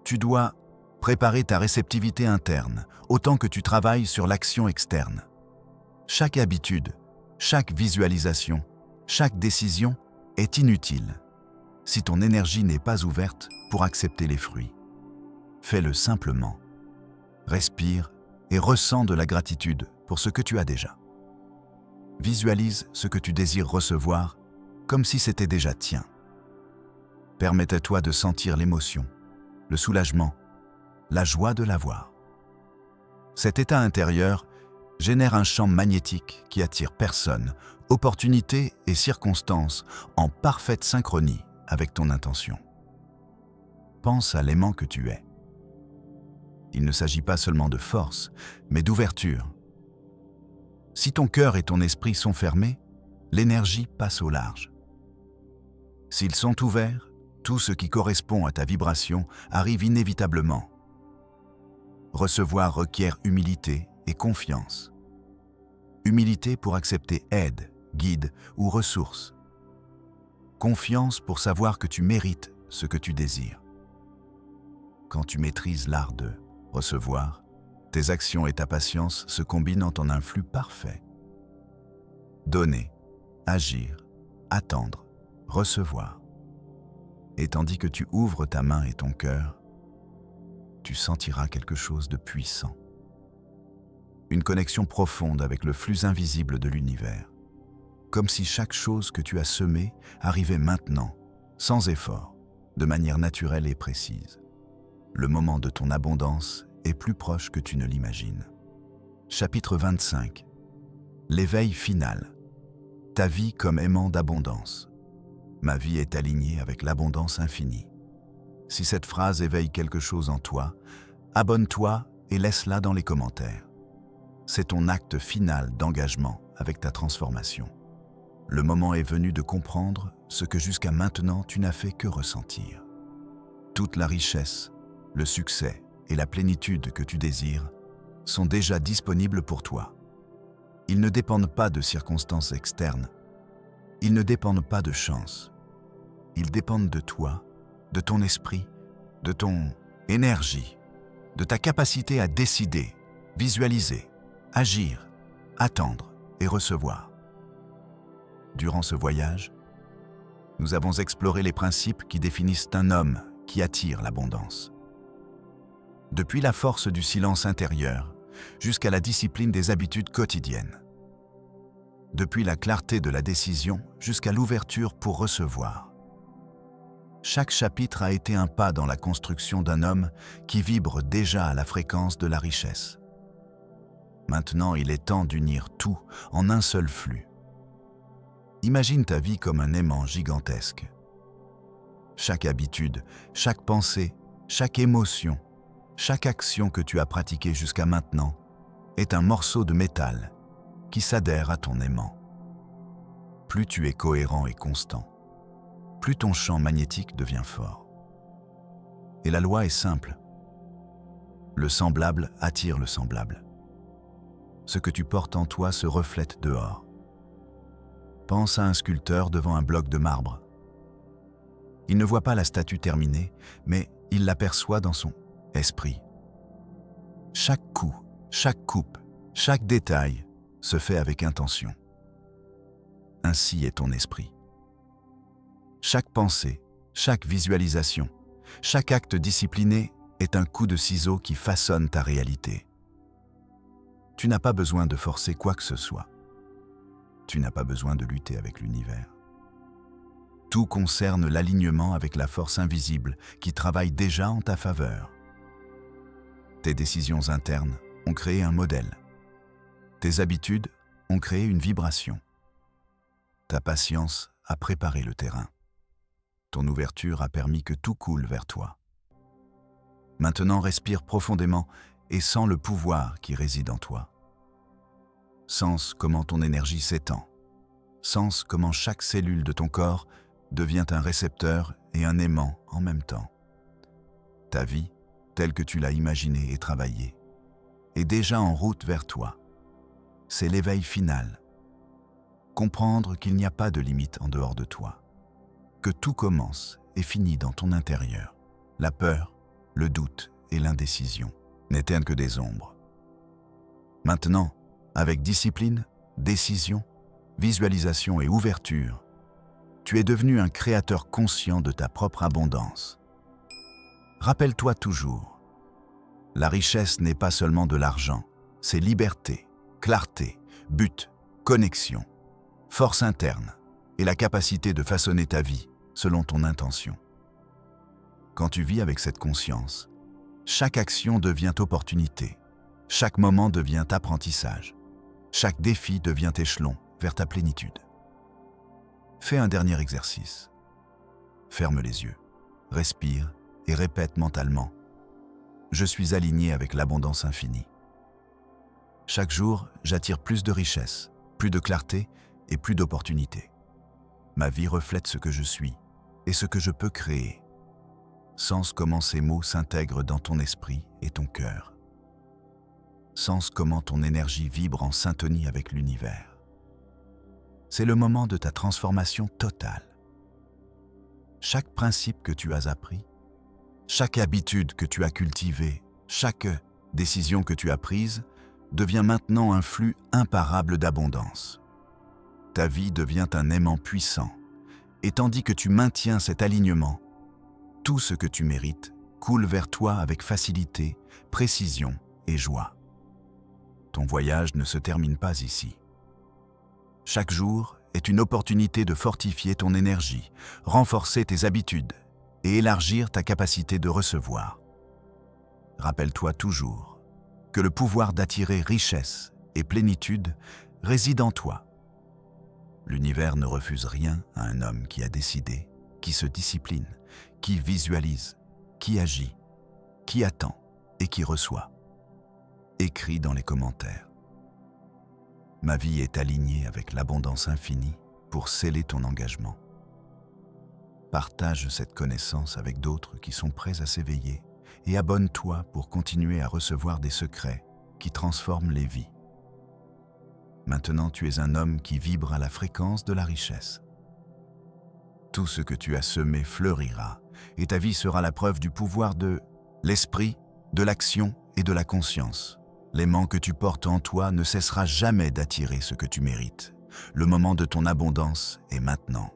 Tu dois préparer ta réceptivité interne autant que tu travailles sur l'action externe. Chaque habitude, chaque visualisation, chaque décision est inutile si ton énergie n'est pas ouverte pour accepter les fruits. Fais-le simplement. Respire et ressens de la gratitude pour ce que tu as déjà. Visualise ce que tu désires recevoir comme si c'était déjà tien. Permets-toi de sentir l'émotion, le soulagement, la joie de l'avoir. Cet état intérieur génère un champ magnétique qui attire personnes, opportunités et circonstances en parfaite synchronie avec ton intention. Pense à l'aimant que tu es. Il ne s'agit pas seulement de force, mais d'ouverture. Si ton cœur et ton esprit sont fermés, l'énergie passe au large. S'ils sont ouverts, tout ce qui correspond à ta vibration arrive inévitablement. Recevoir requiert humilité et confiance. Humilité pour accepter aide, guide ou ressources. Confiance pour savoir que tu mérites ce que tu désires. Quand tu maîtrises l'art de recevoir, tes actions et ta patience se combinent en un flux parfait. Donner, agir, attendre, recevoir. Et tandis que tu ouvres ta main et ton cœur, tu sentiras quelque chose de puissant. Une connexion profonde avec le flux invisible de l'univers. Comme si chaque chose que tu as semée arrivait maintenant, sans effort, de manière naturelle et précise. Le moment de ton abondance est plus proche que tu ne l'imagines. Chapitre 25. L'éveil final. Ta vie comme aimant d'abondance. Ma vie est alignée avec l'abondance infinie. Si cette phrase éveille quelque chose en toi, abonne-toi et laisse-la dans les commentaires. C'est ton acte final d'engagement avec ta transformation. Le moment est venu de comprendre ce que jusqu'à maintenant tu n'as fait que ressentir. Toute la richesse, le succès et la plénitude que tu désires sont déjà disponibles pour toi. Ils ne dépendent pas de circonstances externes. Ils ne dépendent pas de chance. Ils dépendent de toi, de ton esprit, de ton énergie, de ta capacité à décider, visualiser, agir, attendre et recevoir. Durant ce voyage, nous avons exploré les principes qui définissent un homme qui attire l'abondance. Depuis la force du silence intérieur jusqu'à la discipline des habitudes quotidiennes. Depuis la clarté de la décision jusqu'à l'ouverture pour recevoir. Chaque chapitre a été un pas dans la construction d'un homme qui vibre déjà à la fréquence de la richesse. Maintenant, il est temps d'unir tout en un seul flux. Imagine ta vie comme un aimant gigantesque. Chaque habitude, chaque pensée, chaque émotion, chaque action que tu as pratiquée jusqu'à maintenant est un morceau de métal qui s'adhère à ton aimant. Plus tu es cohérent et constant, plus ton champ magnétique devient fort. Et la loi est simple. Le semblable attire le semblable. Ce que tu portes en toi se reflète dehors. Pense à un sculpteur devant un bloc de marbre. Il ne voit pas la statue terminée, mais il l'aperçoit dans son esprit. Chaque coup, chaque coupe, chaque détail se fait avec intention. Ainsi est ton esprit. Chaque pensée, chaque visualisation, chaque acte discipliné est un coup de ciseau qui façonne ta réalité. Tu n'as pas besoin de forcer quoi que ce soit. Tu n'as pas besoin de lutter avec l'univers. Tout concerne l'alignement avec la force invisible qui travaille déjà en ta faveur. Tes décisions internes ont créé un modèle. Tes habitudes ont créé une vibration. Ta patience a préparé le terrain. Ton ouverture a permis que tout coule vers toi. Maintenant, respire profondément et sens le pouvoir qui réside en toi. Sens comment ton énergie s'étend. Sens comment chaque cellule de ton corps devient un récepteur et un aimant en même temps. Ta vie, telle que tu l'as imaginée et travaillée, est déjà en route vers toi. C'est l'éveil final. Comprendre qu'il n'y a pas de limite en dehors de toi. que tout commence et finit dans ton intérieur. La peur, le doute et l'indécision n'éteignent que des ombres. Maintenant, avec discipline, décision, visualisation et ouverture, tu es devenu un créateur conscient de ta propre abondance. Rappelle-toi toujours, la richesse n'est pas seulement de l'argent, c'est liberté, clarté, but, connexion, force interne et la capacité de façonner ta vie selon ton intention. Quand tu vis avec cette conscience, chaque action devient opportunité, chaque moment devient apprentissage, chaque défi devient échelon vers ta plénitude. Fais un dernier exercice. Ferme les yeux, respire et répète mentalement « Je suis aligné avec l'abondance infinie ». Chaque jour, j'attire plus de richesse, plus de clarté et plus d'opportunités. Ma vie reflète ce que je suis et ce que je peux créer. Sens comment ces mots s'intègrent dans ton esprit et ton cœur. Sens comment ton énergie vibre en syntonie avec l'univers. C'est le moment de ta transformation totale. Chaque principe que tu as appris, chaque habitude que tu as cultivée, chaque décision que tu as prise devient maintenant un flux imparable d'abondance. Ta vie devient un aimant puissant, et tandis que tu maintiens cet alignement, tout ce que tu mérites coule vers toi avec facilité, précision et joie. Ton voyage ne se termine pas ici. Chaque jour est une opportunité de fortifier ton énergie, renforcer tes habitudes et élargir ta capacité de recevoir. Rappelle-toi toujours que le pouvoir d'attirer richesse et plénitude réside en toi. L'univers ne refuse rien à un homme qui a décidé, qui se discipline, qui visualise, qui agit, qui attend et qui reçoit. Écris dans les commentaires. Ma vie est alignée avec l'abondance infinie pour sceller ton engagement. Partage cette connaissance avec d'autres qui sont prêts à s'éveiller et abonne-toi pour continuer à recevoir des secrets qui transforment les vies. Maintenant, tu es un homme qui vibre à la fréquence de la richesse. Tout ce que tu as semé fleurira et ta vie sera la preuve du pouvoir de l'esprit, de l'action et de la conscience. L'aimant que tu portes en toi ne cessera jamais d'attirer ce que tu mérites. Le moment de ton abondance est maintenant.